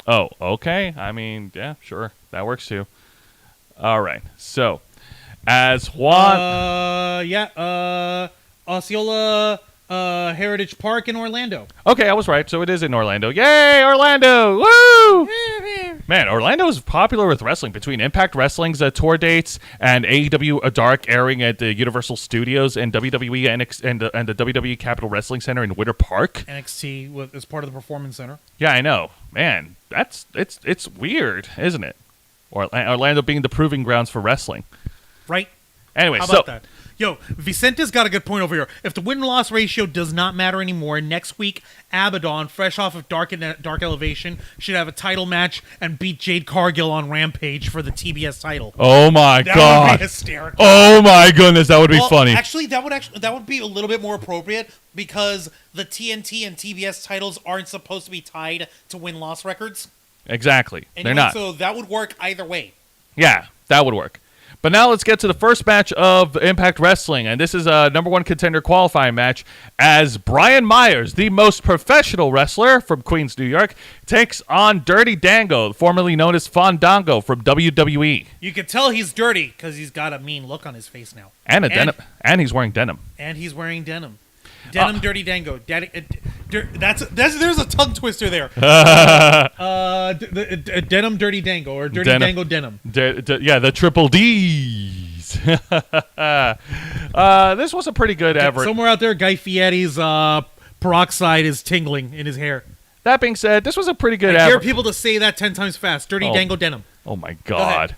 Oh, okay. I mean, yeah, sure, that works too. All right, so as Juan, Osceola Heritage Park in Orlando. Okay, I was right. So it is in Orlando. Yay, Orlando! Woo! Man, Orlando is popular with wrestling. Between Impact Wrestling's tour dates and AEW Dark airing at the Universal Studios and WWE NXT and the WWE Capitol Wrestling Center in Winter Park. NXT is part of the Performance Center. Yeah, I know. Man, it's weird, isn't it? Orlando being the proving grounds for wrestling. Right. Anyway, how about that? Yo, Vicente's got a good point over here. If the win-loss ratio does not matter anymore, next week, Abaddon, fresh off of Dark Elevation, should have a title match and beat Jade Cargill on Rampage for the TBS title. Oh my god. That would be hysterical. Oh my goodness, that would be funny. Actually, that would be a little bit more appropriate because the TNT and TBS titles aren't supposed to be tied to win-loss records. Exactly. Anyway, they're not. So that would work either way. Yeah, that would work. But now let's get to the first match of Impact Wrestling, and this is a number one contender qualifying match as Brian Myers, the most professional wrestler from Queens, New York, takes on Dirty Dango, formerly known as Fandango from WWE. You can tell he's dirty because he's got a mean look on his face now. And he's wearing denim. And he's wearing denim. Denim Dirty Dango. Dirty There's a tongue twister there. Denim Dirty Dango or Dirty Dango Denim. Yeah, the triple D's. This was a pretty good average. Somewhere out there, Guy Fieri's peroxide is tingling in his hair. That being said, this was a pretty good I dare average. people to say that 10 times fast. Dirty Dango Denim. Oh my God.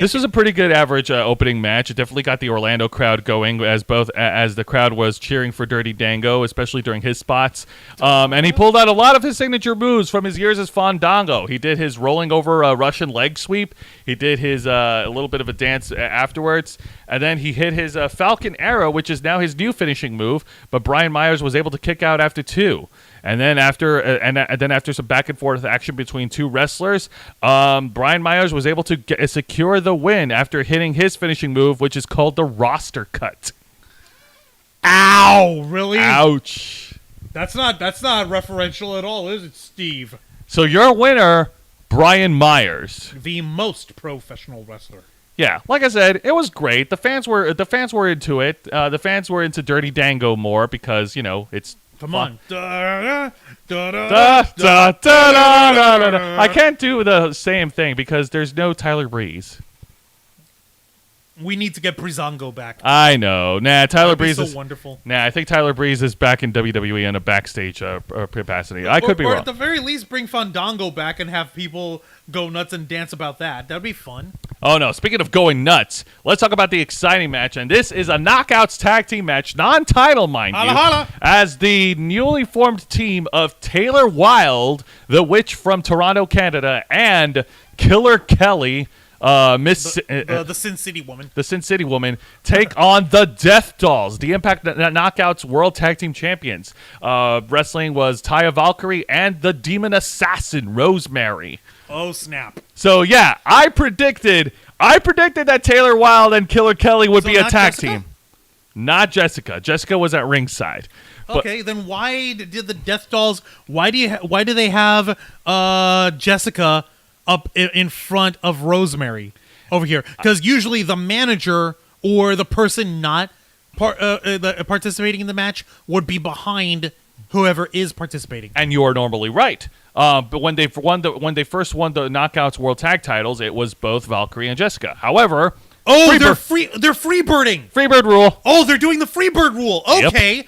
This was a pretty good average opening match. It definitely got the Orlando crowd going as the crowd was cheering for Dirty Dango, especially during his spots. And he pulled out a lot of his signature moves from his years as Fandango. He did his rolling over Russian leg sweep. He did his a little bit of a dance afterwards. And then he hit his Falcon Arrow, which is now his new finishing move. But Brian Myers was able to kick out after 2. And then after some back and forth action between 2 wrestlers, Brian Myers was able to secure the win after hitting his finishing move, which is called the roster cut. Ow! Really? Ouch! That's not referential at all, is it, Steve? So your winner, Brian Myers, the most professional wrestler. Yeah, like I said, it was great. The fans were into it. The fans were into Dirty Dango more because it's. Come on. I can't do the same thing because there's no Tyler Breeze. We need to get Breezango back. I know. Nah, Tyler Breeze is so wonderful. Nah, I think Tyler Breeze is back in WWE in a backstage capacity. I could be wrong. Or at the very least, bring Fandango back and have people go nuts and dance about that. That'd be fun. Oh, no. Speaking of going nuts, let's talk about the exciting match. And this is a Knockouts tag team match, non-title, mind you, as the newly formed team of Taylor Wilde, the Witch from Toronto, Canada, and Killer Kelly, the Sin City Woman. The Sin City Woman take on the Death Dolls, the Impact Knockouts World Tag Team Champions. Wrestling was Taya Valkyrie and the Demon Assassin, Rosemary. Oh, snap. So, yeah, I predicted that Taylor Wilde and Killer Kelly would be a tag team. Not Jessica. Jessica was at ringside. Okay, then why did the Death Dolls, why do they have Jessica up in front of Rosemary over here? Because usually the manager or the person not participating in the match would be behind whoever is participating. And you are normally right. But when they first won the Knockouts World Tag Titles, it was both Valkyrie and Jessica. However, they're freebirding. Freebird rule. Oh, they're doing the freebird rule. Okay. Yep.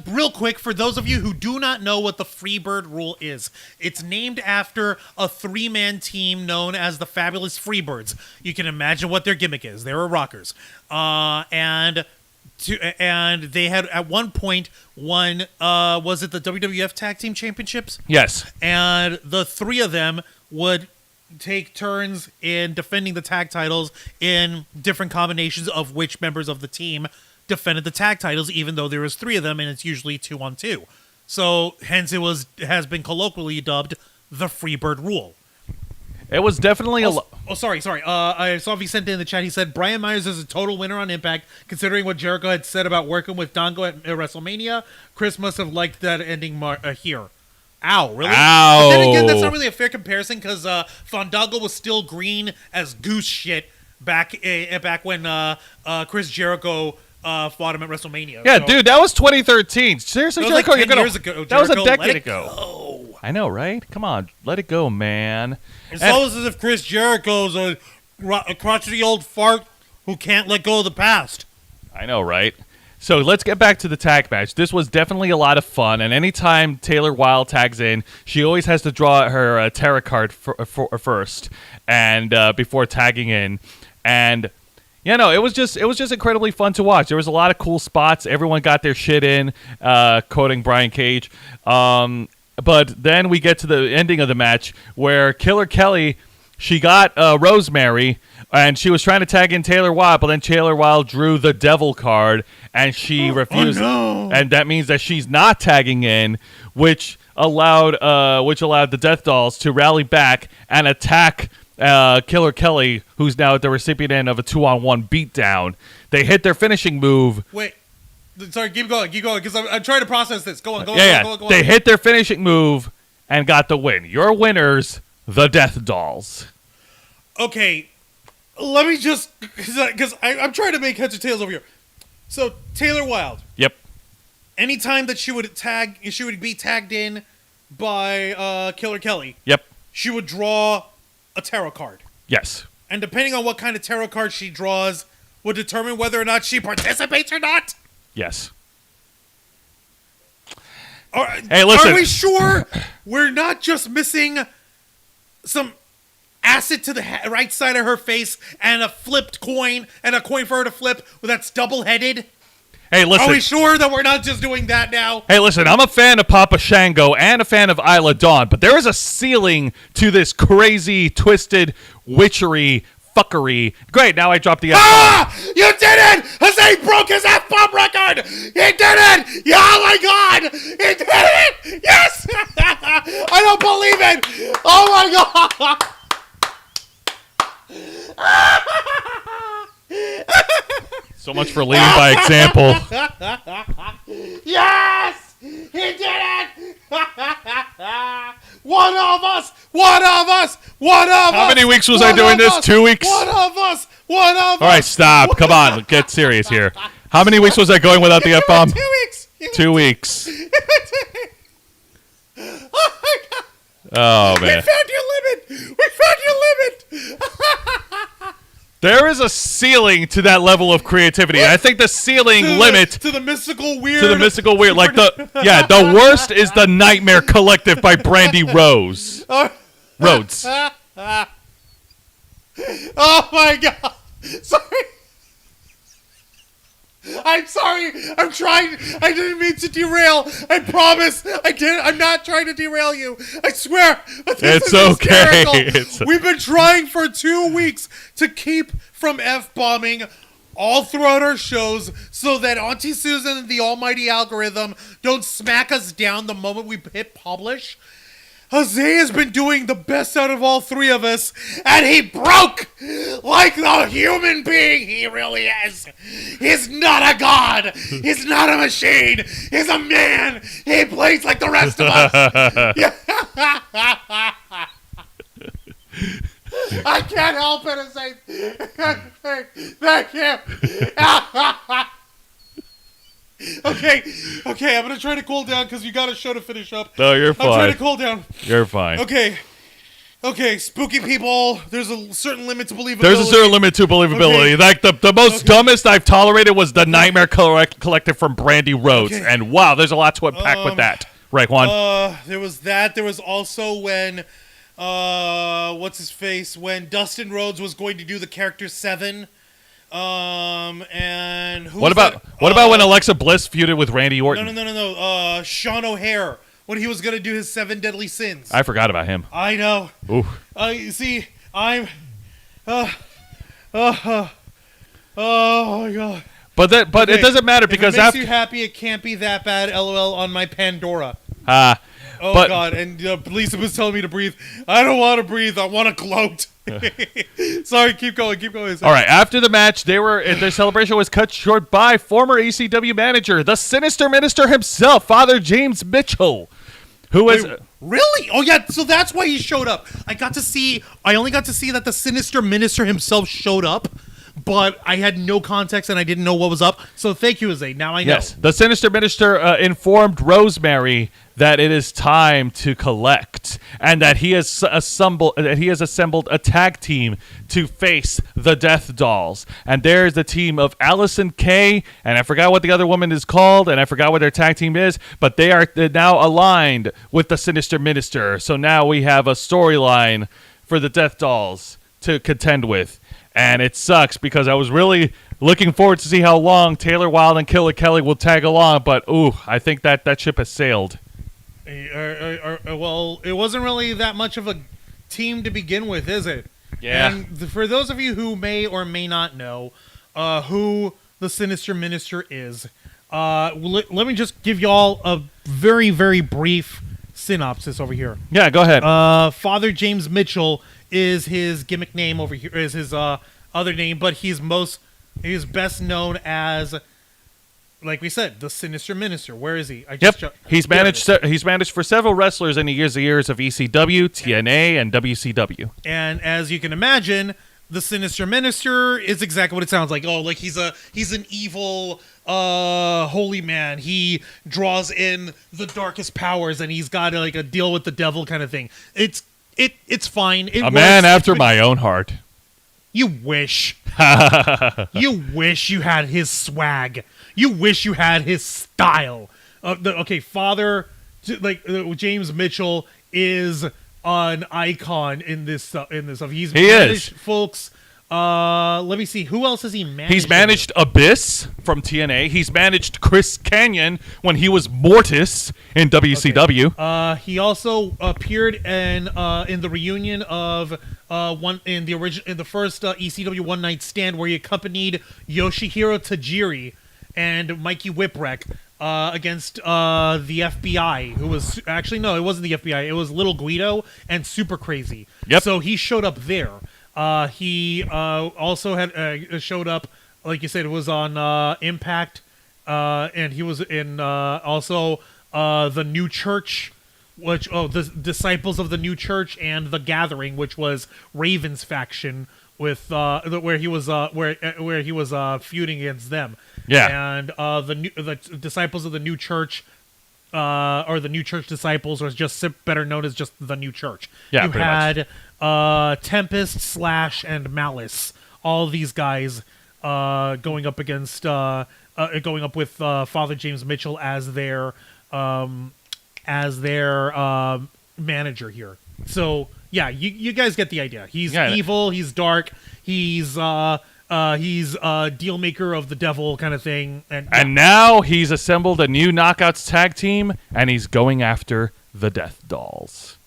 Real quick, for those of you who do not know what the Freebird Rule is, it's named after a 3-man team known as the Fabulous Freebirds. You can imagine what their gimmick is. They were rockers. And they had at one point won, was it the WWF Tag Team Championships? Yes. And the 3 of them would take turns in defending the tag titles in different combinations of which members of the team defended the tag titles, even though there was 3 of them, and it's usually 2-on-2. So, hence has been colloquially dubbed the Freebird Rule. It was definitely sorry. I saw Vicente in the chat. He said Brian Myers is a total winner on Impact, considering what Jericho had said about working with Dango at WrestleMania. Chris must have liked that ending here. Ow, really? Ow. But then again, that's not really a fair comparison, because Fandango was still green as goose shit back when Chris Jericho fought him at WrestleMania. Yeah, so. Dude, that was 2013. Seriously, Jericho, like 10 years ago. That was a decade let it ago. Go. I know, right? Come on, let it go, man. It's almost as if Chris Jericho's a crotchety old fart who can't let go of the past. I know, right? So let's get back to the tag match. This was definitely a lot of fun, and anytime Taylor Wilde tags in, she always has to draw her tarot card first, and before tagging in, and it was just incredibly fun to watch. There was a lot of cool spots. Everyone got their shit in, quoting Brian Cage. But then we get to the ending of the match where Killer Kelly, she got Rosemary, and she was trying to tag in Taylor Wilde, but then Taylor Wilde drew the devil card, and she refused. Oh, no. And that means that she's not tagging in, which allowed the Death Dolls to rally back and attack Killer Kelly, who's now the recipient of a 2-on-1 beatdown. They hit their finishing move. Wait. Sorry, keep going, because I'm trying to process this. Go on. They hit their finishing move and got the win. Your winners, the Death Dolls. Okay, let me because I'm trying to make heads or tails over here. So, Taylor Wilde. Yep. anytime that she would be tagged in by Killer Kelly, Yep. she would draw a tarot card. Yes. And depending on what kind of tarot card she draws would determine whether or not she participates or not. Yes. Hey, listen. Are we sure we're not just missing some acid to the right side of her face and a flipped coin and a coin for her to flip that's double-headed? Hey, listen. Are we sure that we're not just doing that now? Hey, listen, I'm a fan of Papa Shango and a fan of Isla Dawn, but there is a ceiling to this crazy, twisted, witchery, fuckery. Great, now I dropped the F-bomb. Ah! You did it! Jose broke his F-bomb record! He did it! Yeah, oh my god! He did it! Yes! I don't believe it! Oh my god! So much for leading by example. Yes! He did it! One of us! One of us! One of us! How many weeks was I doing this? 2 weeks? One of us! One of us! All right, stop. Come on, get serious here. How many weeks was I going without the F-bomb? 2 weeks! 2 weeks. Oh my god! Oh, We man. found your limit! We found your limit! There is a ceiling to that level of creativity. I think the ceiling limit to the mystical weird. to the mystical weird, like the worst is the Nightmare Collective by Brandy Rose. Rhodes. Oh my god! Sorry. I'm sorry. I'm trying. I didn't mean to derail. I promise. I didn't. I'm not trying to derail you. I swear. But this It's is okay. hysterical. We've been trying for 2 weeks to keep from F-bombing all throughout our shows so that Auntie Susan and the almighty algorithm don't smack us down the moment we hit publish. Jose has been doing the best out of all three of us, and he broke like the human being he really is. He's not a god. He's not a machine. He's a man. He plays like the rest of us. I can't help it as I thank you. Okay, I'm gonna try to cool down because you got a show to finish up. No, you're fine. I'm trying to cool down. You're fine. Okay, spooky people, there's a certain limit to believability. There's a certain limit to believability. Okay. Like the most dumbest I've tolerated was the Nightmare Collective from Brandy Rhodes, Okay. and wow, there's a lot to unpack with that. Right, Juan? There was that. There was also when, what's his face? When Dustin Rhodes was going to do the character 7. And who What about when Alexa Bliss feuded with Randy Orton? No. Sean O'Hare when he was gonna do his 7 deadly sins. I forgot about him. I know. Ooh. You see, I'm. Oh my god. But it doesn't matter because if it makes after you happy, it can't be that bad. LOL on my Pandora. Oh but, god, and Lisa was telling me to breathe. I don't want to breathe. I want to gloat. Sorry, keep going. Sorry. All right, after the match, their celebration was cut short by former ECW manager, the Sinister Minister himself, Father James Mitchell, who was Really? Oh yeah, so that's why he showed up. I only got to see that the Sinister Minister himself showed up, but I had no context and I didn't know what was up. So thank you, Jose. Now I know. Yes, the Sinister Minister informed Rosemary that it is time to collect, and that he has assembled a tag team to face the Death Dolls. And there's the team of Allison Kay, and I forgot what the other woman is called, and I forgot what their tag team is, but they're now aligned with the Sinister Minister. So now we have a storyline for the Death Dolls to contend with. And it sucks because I was really looking forward to see how long Taylor Wilde and Killer Kelly will tag along, but I think that ship has sailed. Well, it wasn't really that much of a team to begin with, is it? Yeah. And for those of you who may or may not know who the Sinister Minister is, let me just give y'all a very, very brief synopsis over here. Yeah, go ahead. Father James Mitchell is his gimmick name over here, is his other name, but he's best known as, like we said, the Sinister Minister. Where is he? He's managed for several wrestlers in the years of ECW, TNA, and WCW. And as you can imagine, the Sinister Minister is exactly what it sounds like. Oh, like he's an evil holy man. He draws in the darkest powers, and he's got like a deal with the devil kind of thing. It's fine. It A works. man after my own heart. You wish. You wish you had his swag. You wish you had his style. Father, James Mitchell is an icon in this stuff. He managed folks. Let me see. Who else has he managed? He's managed Abyss from TNA. He's managed Chris Kanyon when he was Mortis in WCW. Okay. He also appeared in the reunion of in the first ECW One Night Stand, where he accompanied Yoshihiro Tajiri and Mikey Whipwreck against the FBI, who was actually no, it wasn't the FBI. It was Little Guido and Super Crazy. Yep. So he showed up there. He also had showed up, like you said, it was on Impact, and he was in also the New Church, which the Disciples of the New Church, and the Gathering, which was Raven's faction with where he was feuding against them. Yeah, and the Disciples of the New Church. Or the New Church Disciples, or just better known as just the New Church. Yeah, you had Tempest, Slash, and Malice. All these guys going up against with Father James Mitchell as their manager here. So yeah, you guys get the idea. He's evil. He's dark. He's deal maker of the devil kind of thing. And now he's assembled a new Knockouts tag team, and he's going after the Death Dolls.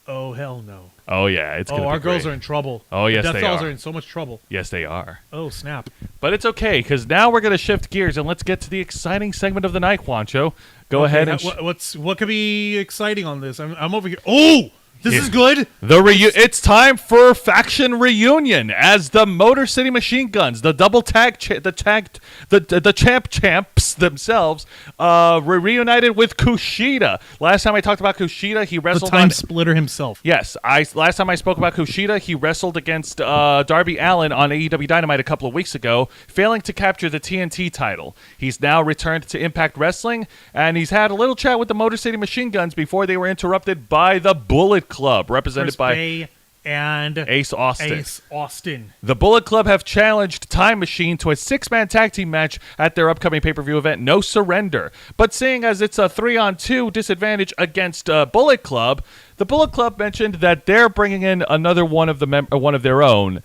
Oh, hell no. Oh, yeah. It's gonna be our girls great. are in trouble. Oh, yes, the they Death Dolls are. are in so much trouble. Yes, they are. Oh, snap. But it's okay, because now we're going to shift gears, and let's get to the exciting segment of the night, Juancho. Go ahead and... what could be exciting on this? I'm over here. Oh! This is good. It's time for faction reunion as the Motor City Machine Guns, the double tag, the champs themselves, were reunited with Kushida. Last time I talked about Kushida, he wrestled the time splitter himself. Yes, last time I spoke about Kushida, he wrestled against Darby Allin on AEW Dynamite a couple of weeks ago, failing to capture the TNT title. He's now returned to Impact Wrestling, and he's had a little chat with the Motor City Machine Guns before they were interrupted by the Bullet Club, represented Chris by Bay and Ace Austin. The Bullet Club have challenged Time Machine to a 6-man tag team match at their upcoming pay-per-view event, No Surrender. But seeing as it's a 3-on-2 disadvantage against Bullet Club, the Bullet Club mentioned that they're bringing in another one of their own,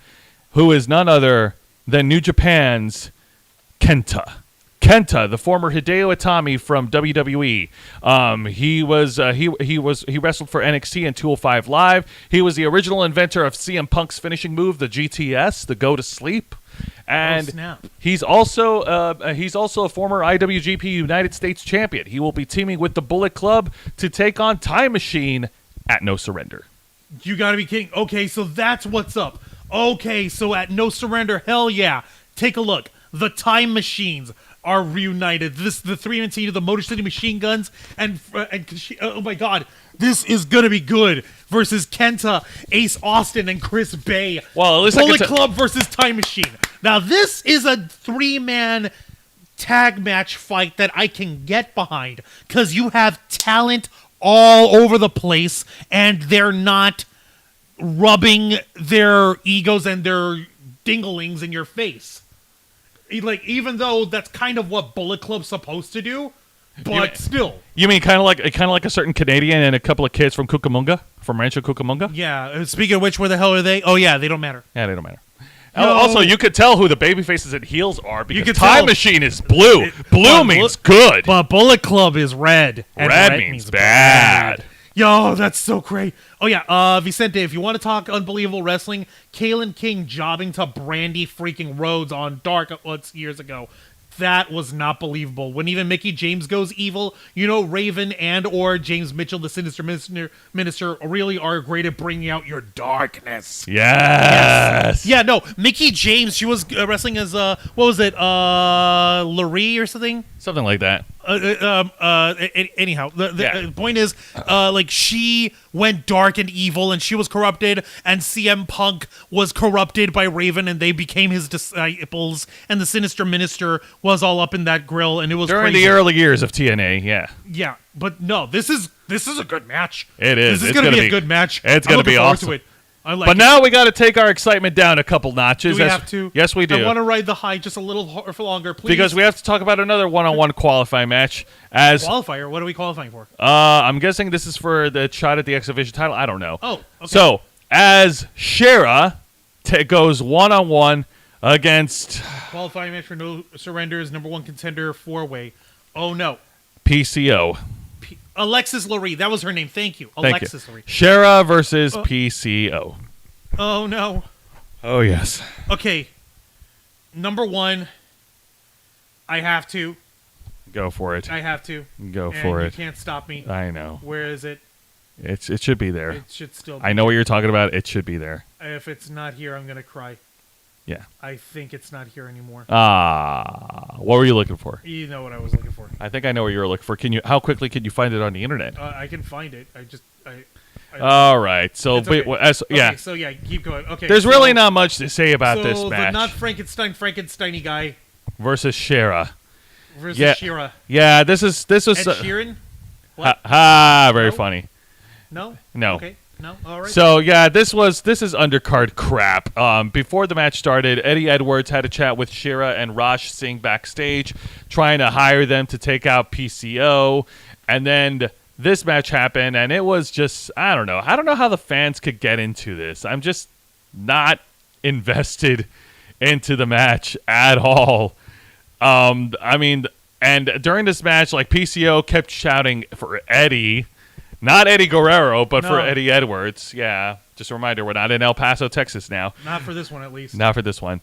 who is none other than New Japan's Kenta. Kenta, the former Hideo Itami from WWE, he wrestled for NXT and 205 Live. He was the original inventor of CM Punk's finishing move, the GTS, the Go to Sleep, and he's also a former IWGP United States champion. He will be teaming with the Bullet Club to take on Time Machine at No Surrender. You got to be kidding! Okay, so that's what's up. Okay, so at No Surrender, hell yeah! Take a look. The Time Machines are reunited. The 3-man team of the Motor City Machine Guns and oh my god, this is gonna be good versus Kenta, Ace Austin, and Chris Bay. Well, at least Bullet Club versus Time Machine. Now this is a 3-man tag match fight that I can get behind because you have talent all over the place and they're not rubbing their egos and their dinglings in your face. Like, even though that's kind of what Bullet Club's supposed to do, but still. You mean kind of like a certain Canadian and a couple of kids from Cucamonga, from Rancho Cucamonga? Yeah. Speaking of which, where the hell are they? Oh yeah, they don't matter. Yeah, they don't matter. No. Also, you could tell who the baby faces and heels are because Time Machine is blue. Blue means good, but Bullet Club is red. And red means bad. Yo, that's so great. Oh, yeah. Vicente, if you want to talk unbelievable wrestling, Kalen King jobbing to Brandy freaking Rhodes on Dark years ago. That was not believable. When even Mickey James goes evil, Raven and or James Mitchell, the Sinister Minister, really are great at bringing out your darkness. Yes. Yeah, no. Mickey James, she was wrestling as, what was it, Larry or something? Something like that. Anyhow, the point is, like, she went dark and evil, and she was corrupted, and CM Punk was corrupted by Raven, and they became his disciples, and the Sinister Minister was all up in that grill, and it was During crazy. the early years of TNA, yeah. Yeah, but no, this is a good match. It is. This is It's going to gonna be a good match. It's I'm going to looking be forward awesome. to it. I like But it. now we got to take our excitement down a couple notches. Do we have to? Yes, we do. I want to ride the high just a little for longer, please. Because we have to talk about another one-on-one qualifying match. As Qualifier, what are we qualifying for? I'm guessing this is for the shot at the X Division title. I don't know. Oh, okay. So, as Shera goes one-on-one against Qualifying match for No Surrenders, number 1 contender, 4-way. Oh, no. PCO. Alexis Lurie. That was her name. Thank you. Thank Alexis you. Lurie. Shera versus PCO. Oh, no. Oh, yes. Okay. Number 1, I have to. Go for it. I have to. Go And for you it. can't stop me. I know. Where is it? It should be there. It should still be. I know what you're talking about. It should be there. If it's not here, I'm going to cry. Yeah. I think it's not here anymore. What were you looking for? You know what I was looking for. I think I know what you were looking for. How quickly can you find it on the internet? I can find it. All right. So, It's okay. yeah. Okay, so yeah, keep going. Okay. There's so- really not much to say about this So match the not Frankenstein-y guy versus Shera. versus Yeah. Shera. Yeah, this was Ed Sheeran? What? very No? funny. No? No. Okay. No? All right. So yeah, this is undercard crap. Before the match started, Eddie Edwards had a chat with Shera and Raj Singh backstage, trying to hire them to take out PCO, and then this match happened, and it was just I don't know how the fans could get into this. I'm just not invested into the match at all. I mean, and during this match, like PCO kept shouting for Eddie. Not Eddie Guerrero, but for No. Eddie Edwards. Yeah. Just a reminder, we're not in El Paso, Texas now. Not for this one, at least. Not for this one.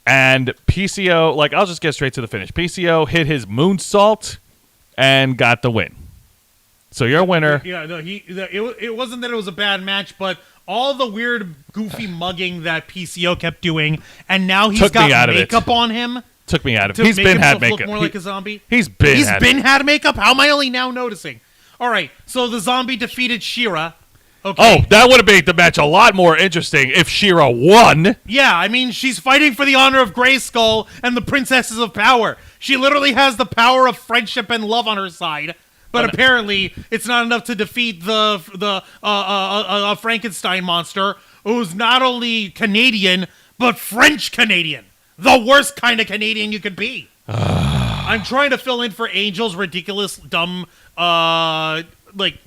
And PCO, like, I'll just get straight to the finish. PCO hit his moonsault and got the win. So you're a winner. Yeah, no, it wasn't that it was a bad match, but all the weird, goofy mugging that PCO kept doing, and now he's Took me out got of it. makeup on him Took me out of to it. He's make been himself had makeup. look more like a zombie. He's been He's had been had makeup? How am I only now noticing? All right, so the zombie defeated Shera. Okay. Oh, that would have made the match a lot more interesting if Shera won. Yeah, I mean, she's fighting for the honor of Grayskull and the Princesses of Power. She literally has the power of friendship and love on her side. But apparently, it's not enough to defeat the Frankenstein monster, who's not only Canadian, but French Canadian. The worst kind of Canadian you could be. I'm trying to fill in for Angel's ridiculous, dumb, like,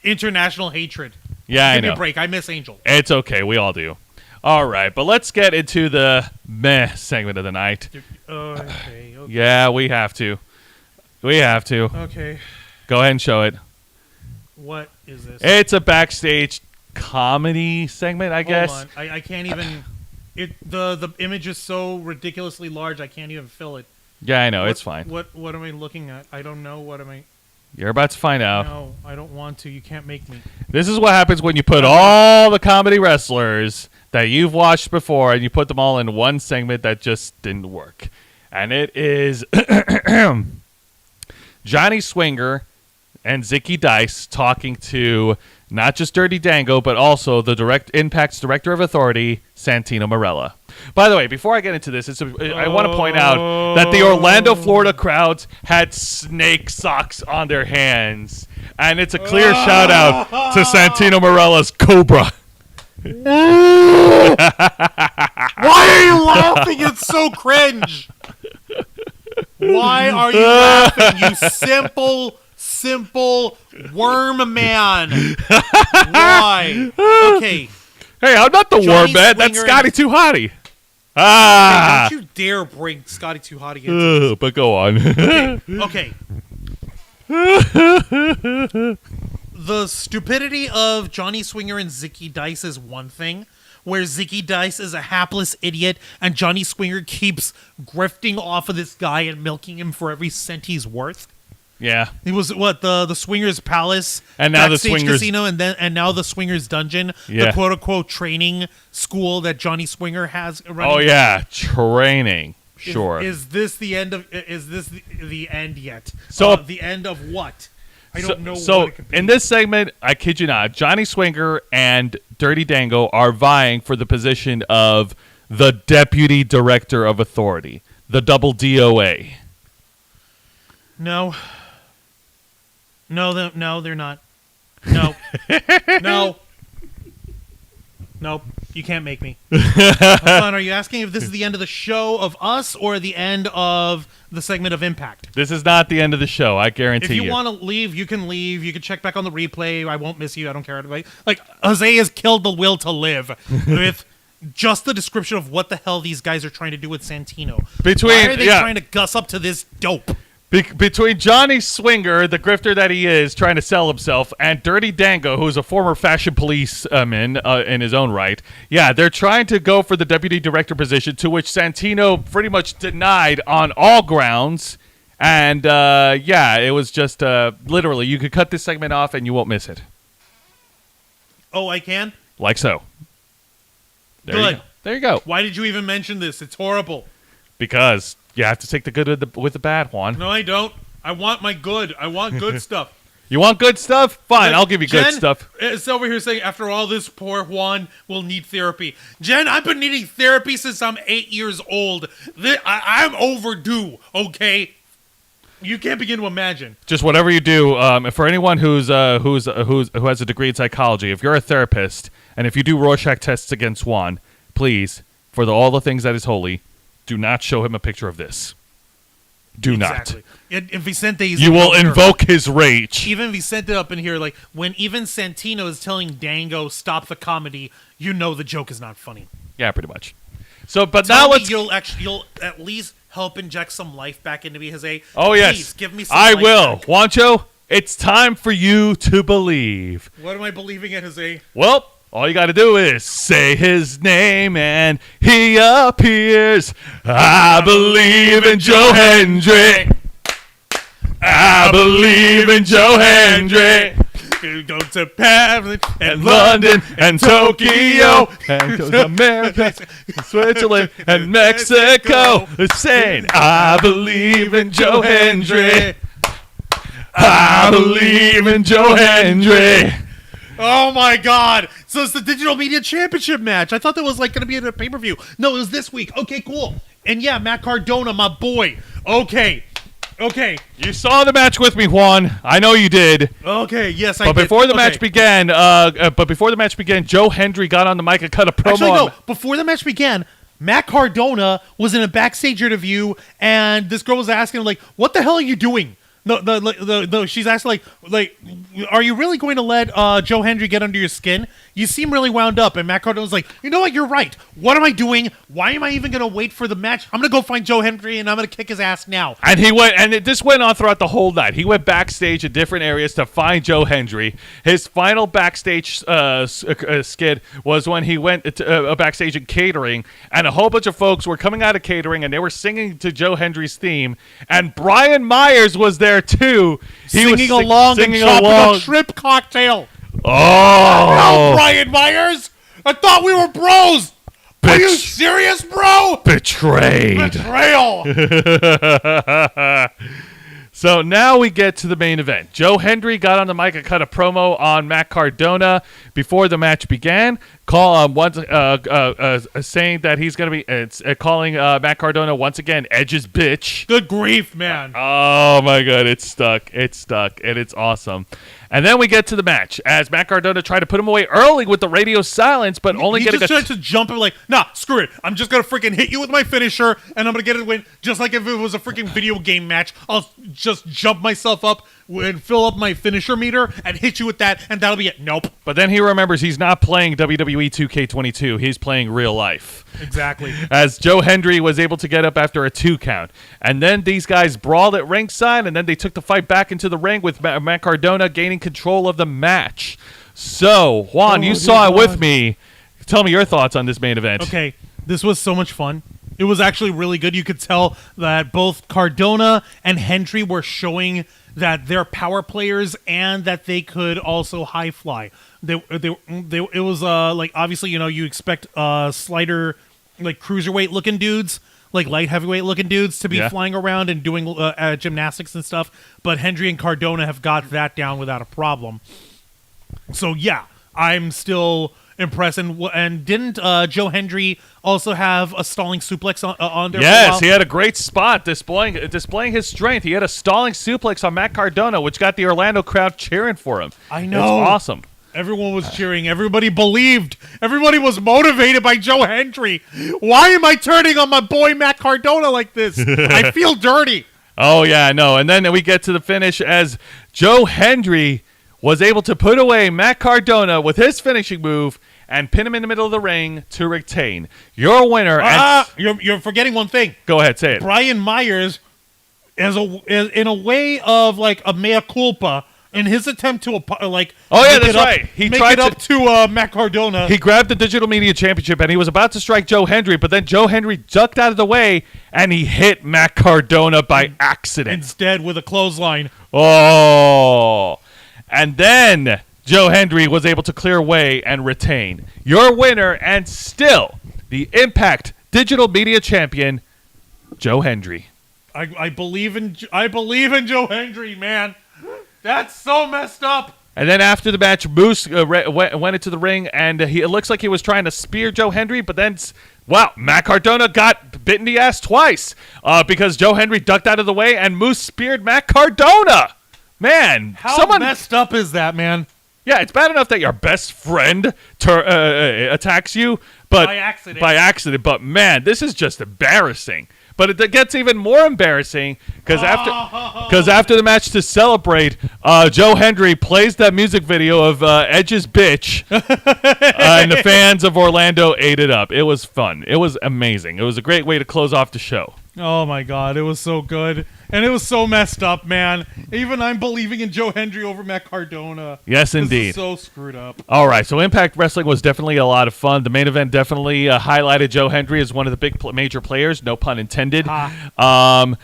international hatred. Yeah, Give I me know. a break. I miss Angel. It's okay. We all do. All right, but let's get into the meh segment of the night. Okay. Yeah, we have to. We have to. Okay. Go ahead and show it. What is this? It's a backstage comedy segment, I guess. Hold on. I can't even. The image is so ridiculously large. I can't even fill it. Yeah, I know. What- It's fine. What am I looking at? I don't know. What am I? You're about to find out. No, I don't want to. You can't make me. This is what happens when you put all the comedy wrestlers that you've watched before and you put them all in one segment that just didn't work. And it is Johnny Swinger and Zicky Dice talking to not just Dirty Dango, but also the Impact's Director of Authority, Santino Marella. By the way, before I get into this, I want to point out that the Orlando, Florida crowds had snake socks on their hands. And it's a clear shout out to Santino Marella's Cobra. Why are you laughing? It's so cringe. Why are you laughing? You simple worm man. Why? Okay. Hey, I'm not the Johnny worm man. That's Swinger Scotty and- Too Hottie. Hey, Ah. don't you dare bring Scotty Too Hottie into But go on. Okay. The stupidity of Johnny Swinger and Zicky Dice is one thing, where Zicky Dice is a hapless idiot and Johnny Swinger keeps grifting off of this guy and milking him for every cent he's worth. Yeah. It was the Swingers Palace, And now the backstage Swingers- casino, and now the Swingers Dungeon, Yeah. the quote unquote training school that Johnny Swinger has running. Oh, yeah. Training. Sure. Is this the end of? Is this the end yet? So the end of what? I don't know. So what it could be. in this segment, I kid you not, Johnny Swinger and Dirty Dango are vying for the position of the Deputy Director of Authority, the double DOA. No, they're not. No, no, nope. You can't make me. Hold on, are you asking if this is the end of the show of us or the end of the segment of Impact? This is not the end of the show, I guarantee If you. you want to leave, you can leave. You can check back on the replay. I won't miss you. I don't care. Like, Jose has killed the will to live with just the description of what the hell these guys are trying to do with Santino. Why are they trying to guss up to this dope? Between Johnny Swinger, the grifter that he is, trying to sell himself, and Dirty Dango, who's a former fashion policeman in his own right, yeah, they're trying to go for the deputy director position, to which Santino pretty much denied on all grounds. And, yeah, it was just literally, you could cut this segment off and you won't miss it. Oh, I can? Like so. Good. There you go. Why did you even mention this? It's horrible. Because you have to take the good with the bad, Juan. No, I don't. I want my good. I want good stuff. You want good stuff? Fine, I'll give you good stuff. It's over here saying, after all this, poor Juan will need therapy. Jen, I've been needing therapy since I'm 8 years old. I'm overdue, okay? You can't begin to imagine. Just whatever you do, for anyone who has a degree in psychology, if you're a therapist and if you do Rorschach tests against Juan, please, for all the things that is holy, do not show him a picture of this. Do exactly. Not. And Vicente's you will invoke his rage. Even Vicente up in here, like when even Santino is telling Dango stop the comedy, you know the joke is not funny. Yeah, pretty much. So, but Tell now me you'll at least help inject some life back into me, Jose. Oh yes, please, give me some I life will, back. Juancho. It's time for you to believe. What am I believing in, Jose? Well, all you got to do is say his name and he appears. I believe in Joe Hendry. I believe in Joe Hendry. Go to Paris And London and Tokyo and America, Switzerland and Mexico. Saying, I believe in Joe Hendry. I believe in Joe Hendry. Oh my God! So it's the Digital Media Championship match. I thought that was like going to be in a pay-per-view. No, it was this week. Okay, cool. And yeah, Matt Cardona, my boy. Okay. You saw the match with me, Juan. I know you did. Okay, yes, I But did. before the match began, Joe Hendry got on the mic and cut a promo. Actually, no. Before the match began, Matt Cardona was in a backstage interview, and this girl was asking him, like, "What the hell are you doing?" No, she's asking, like, are you really going to let Joe Hendry get under your skin? You seem really wound up. And Matt Cardona's like, you know what? You're right. What am I doing? Why am I even going to wait for the match? I'm going to go find Joe Hendry, and I'm going to kick his ass now. And this went on throughout the whole night. He went backstage in different areas to find Joe Hendry. His final backstage skid was when he went to, backstage in catering, and a whole bunch of folks were coming out of catering, and they were singing to Joe Hendry's theme. And Brian Myers was there too. He was singing along and chopping a shrimp cocktail. Oh, no, Brian Myers! I thought we were bros. Are you serious, bro? Betrayed. Betrayal. So now we get to the main event. Joe Hendry got on the mic and cut a promo on Matt Cardona before the match began, saying that he's going to be calling Matt Cardona once again Edge's bitch. Good grief, man. Oh, my God. It's stuck, and it's awesome. And then we get to the match as Matt Cardona tried to put him away early with the radio silence, but only he getting just tried to jump and like, nah, screw it. I'm just going to freaking hit you with my finisher, and I'm going to get it win. Just like if it was a freaking video game match, I'll just jump myself up and fill up my finisher meter and hit you with that, and that'll be it. Nope. But then he remembers he's not playing WWE 2K22. He's playing real life. Exactly. As Joe Hendry was able to get up after a 2 count. And then these guys brawled at ringside, and then they took the fight back into the ring with Matt Cardona gaining control of the match. So, Juan, you saw it with me. Tell me your thoughts on this main event. Okay, this was so much fun. It was actually really good. You could tell that both Cardona and Hendry were showing that they're power players and that they could also high fly. It was like, obviously, you know, you expect slider, like cruiserweight looking dudes like light heavyweight looking dudes to be flying around and doing gymnastics and stuff. But Hendry and Cardona have got that down without a problem. So yeah, I'm still impressed. And didn't Joe Hendry also have a stalling suplex on there? Yes, he had a great spot displaying his strength. He had a stalling suplex on Matt Cardona, which got the Orlando crowd cheering for him. I know. It's awesome. Everyone was cheering. Everybody believed. Everybody was motivated by Joe Hendry. Why am I turning on my boy Matt Cardona like this? I feel dirty. Oh, yeah, I know. And then we get to the finish as Joe Hendry was able to put away Matt Cardona with his finishing move and pin him in the middle of the ring to retain. Your winner. You're forgetting one thing. Go ahead, say it. Brian Myers, is in a way of like a mea culpa, in his attempt to He tried to Matt Cardona. He grabbed the Digital Media Championship and he was about to strike Joe Hendry, but then Joe Hendry ducked out of the way and he hit Matt Cardona by accident. Instead with a clothesline. Oh. And then Joe Hendry was able to clear away and retain. Your winner and still the Impact Digital Media Champion, Joe Hendry. I believe in Joe Hendry, man. That's so messed up. And then after the match, Moose went into the ring, and it looks like he was trying to spear Joe Hendry, but then, Matt Cardona got bit in the ass twice because Joe Hendry ducked out of the way, and Moose speared Matt Cardona. Man, how messed up is that, man? Yeah, it's bad enough that your best friend attacks you, but by accident. But man, this is just embarrassing. But it gets even more embarrassing because after the match, to celebrate, Joe Hendry plays that music video of Edge's Bitch, and the fans of Orlando ate it up. It was fun. It was amazing. It was a great way to close off the show. Oh, my God. It was so good. And it was so messed up, man. Even I'm believing in Joe Hendry over Matt Cardona. Yes, indeed. This is so screwed up. All right, so Impact Wrestling was definitely a lot of fun. The main event definitely highlighted Joe Hendry as one of the big major players, no pun intended. At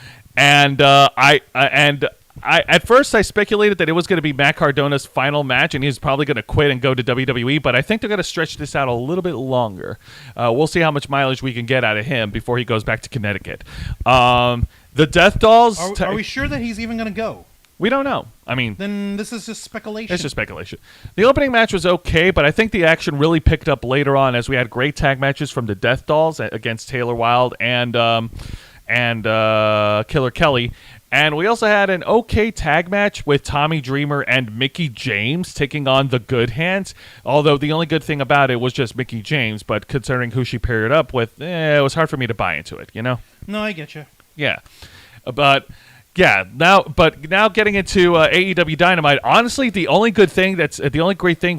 first I speculated that it was going to be Matt Cardona's final match and he's probably going to quit and go to WWE, but I think they're going to stretch this out a little bit longer. We'll see how much mileage we can get out of him before he goes back to Connecticut. The Death Dolls... Are we sure that he's even going to go? We don't know. I mean... Then this is just speculation. It's just speculation. The opening match was okay, but I think the action really picked up later on as we had great tag matches from the Death Dolls against Taylor Wilde and Killer Kelly. And we also had an okay tag match with Tommy Dreamer and Mickie James taking on the Good Hands. Although the only good thing about it was just Mickie James, but considering who she paired up with, it was hard for me to buy into it, you know? No, I get you. Yeah. Now getting into AEW Dynamite, honestly, the only great thing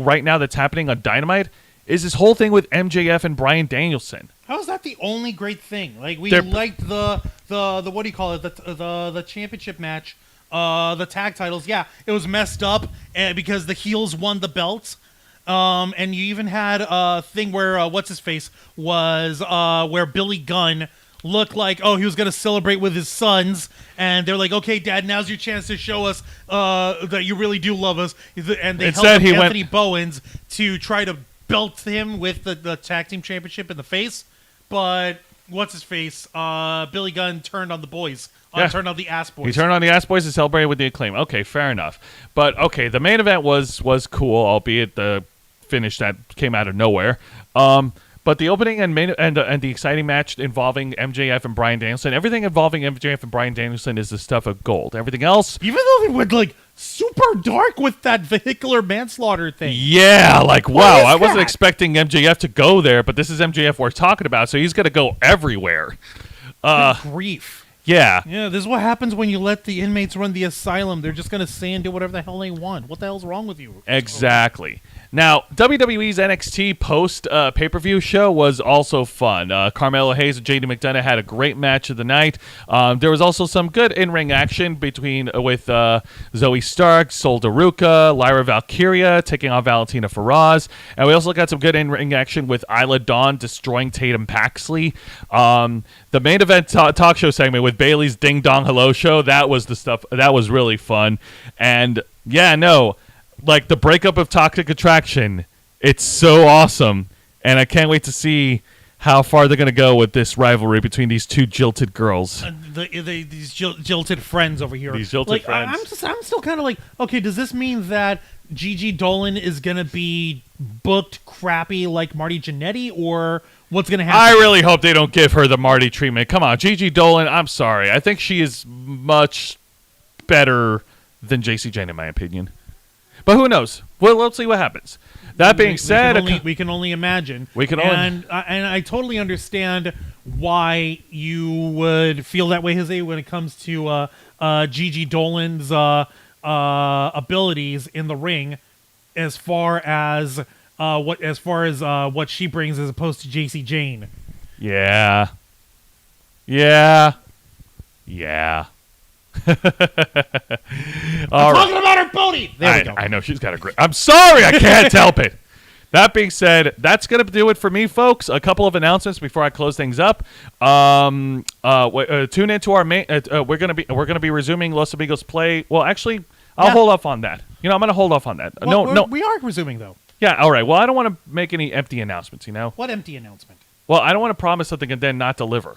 right now that's happening on Dynamite is this whole thing with MJF and Bryan Danielson. How is that the only great thing? Like we liked the what do you call it? The championship match, the tag titles. Yeah, it was messed up because the heels won the belts. And you even had a thing where what's his face was where Billy Gunn looked like he was gonna celebrate with his sons, and they're like, okay, Dad, now's your chance to show us that you really do love us. And they held up Anthony Bowens to try to belt him with the tag team championship in the face. But what's his face? Billy Gunn turned on the boys. Turned on the Ass Boys. He turned on the Ass Boys and celebrated with the Acclaim. Okay, fair enough. But okay, the main event was cool, albeit the finish that came out of nowhere. But the opening and the exciting match involving MJF and Bryan Danielson, everything involving MJF and Bryan Danielson is the stuff of gold. Everything else, even though they went like super dark with that vehicular manslaughter thing. Yeah, like wow, I wasn't expecting MJF to go there, but this is MJF we're talking about, so he's gonna go everywhere. Good grief. Yeah. Yeah, this is what happens when you let the inmates run the asylum. They're just going to say and do whatever the hell they want. What the hell's wrong with you? Exactly. Now, WWE's NXT post pay-per-view show was also fun. Carmelo Hayes and JD McDonough had a great match of the night. There was also some good in-ring action with Zoe Stark, Sol Daruka, Lyra Valkyria taking on Valentina Feroz. And we also got some good in-ring action with Isla Dawn destroying Tatum Paxley. The main event talk show segment with Bailey's Ding Dong Hello Show, that was the stuff. That was really fun. And yeah, no, like the breakup of Toxic Attraction, it's so awesome. And I can't wait to see how far they're going to go with this rivalry between these two jilted girls. These jilted friends over here. These jilted friends. I'm still kind of like, okay, does this mean that Gigi Dolan is going to be booked crappy like Marty Jannetty, or what's going to happen? I really hope they don't give her the Marty treatment. Come on, Gigi Dolan, I'm sorry. I think she is much better than JC Jane, in my opinion. But who knows? Well, let's see what happens. That being said, we can only imagine. And I totally understand why you would feel that way, Jose, when it comes to Gigi Dolan's abilities in the ring, as far as what she brings as opposed to JC Jane. Yeah. I'm talking about her booty. There we go. I know she's got a great. I'm sorry, I can't help it. That being said, that's gonna do it for me, folks. A couple of announcements before I close things up. Tune into our main. We're gonna be resuming Los Amigos Play. Well, actually, I'll hold off on that. I'm gonna hold off on that. No, we are resuming though. Yeah, all right. Well, I don't want to make any empty announcements. What empty announcement? Well, I don't want to promise something and then not deliver.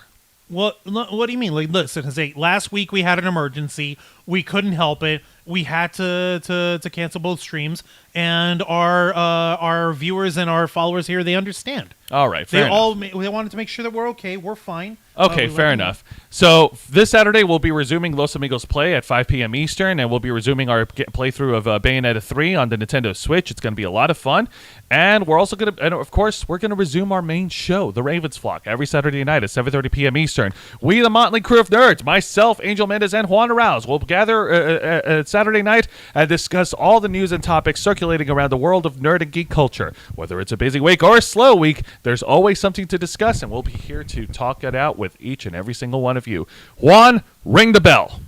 What do you mean? Like, listen, Jose, last week we had an emergency. We couldn't help it. We had to cancel both streams, and our viewers and our followers here, they understand. All right, fair enough. They wanted to make sure that we're okay. We're fine. Okay, fair enough. So this Saturday we'll be resuming Los Amigos Play at 5 p.m. Eastern, and we'll be resuming our playthrough of Bayonetta 3 on the Nintendo Switch. It's going to be a lot of fun, and we're also going to, and of course, we're going to resume our main show, The Ravens Flock, every Saturday night at 7:30 p.m. Eastern. We, the Motley Crew of Nerds, myself, Angel Mendez, and Juan Arouse, will gather Saturday night and discuss all the news and topics circulating around the world of nerd and geek culture. Whether it's a busy week or a slow week, there's always something to discuss, and we'll be here to talk it out with each and every single one of you. Juan, ring the bell.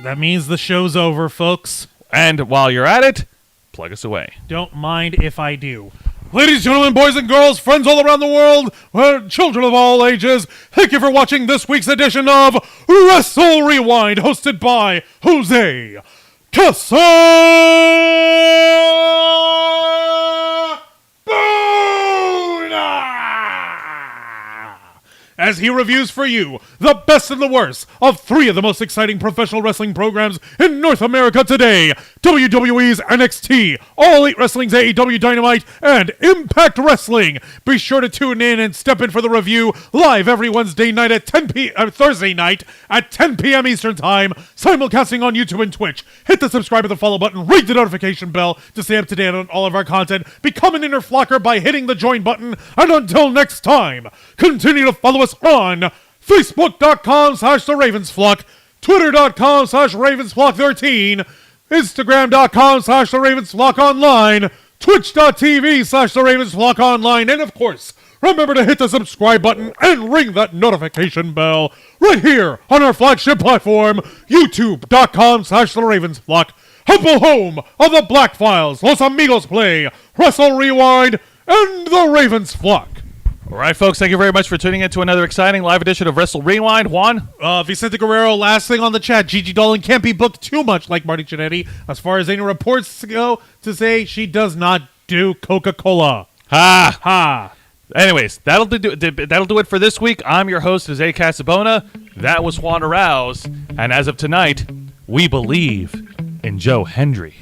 That means the show's over, folks. And while you're at it, plug us away. Don't mind if I do. Ladies, gentlemen, boys and girls, friends all around the world, children of all ages, thank you for watching this week's edition of Wrestle Rewind, hosted by Jose Casabona, as he reviews for you the best and the worst of three of the most exciting professional wrestling programs in North America today: WWE's NXT, All Elite Wrestling's AEW Dynamite, and Impact Wrestling. Be sure to tune in and step in for the review live every Thursday night at 10 p.m. Eastern Time, simulcasting on YouTube and Twitch. Hit the subscribe and the follow button, ring the notification bell to stay up to date on all of our content. Become an inner flocker by hitting the join button, and until next time, continue to follow us on Facebook.com/TheRavensFlock, Twitter.com/RavensFlock13, Instagram.com/TheRavensFlockOnline, Twitch.tv/TheRavensFlockOnline, and of course, remember to hit the subscribe button and ring that notification bell right here on our flagship platform, YouTube.com/TheRavensFlock, humble home of the Black Files, Los Amigos Play, Wrestle Rewind, and the Ravens Flock. All right, folks, thank you very much for tuning in to another exciting live edition of Wrestle Rewind. Juan? Vicente Guerrero, last thing on the chat, Gigi Dolan can't be booked too much like Marty Jannetty, as far as any reports go, to say she does not do Coca-Cola. Ha! Ha! Anyways, that'll do it for this week. I'm your host, Jose Casabona. That was Juan Arouse. And as of tonight, we believe in Joe Hendry.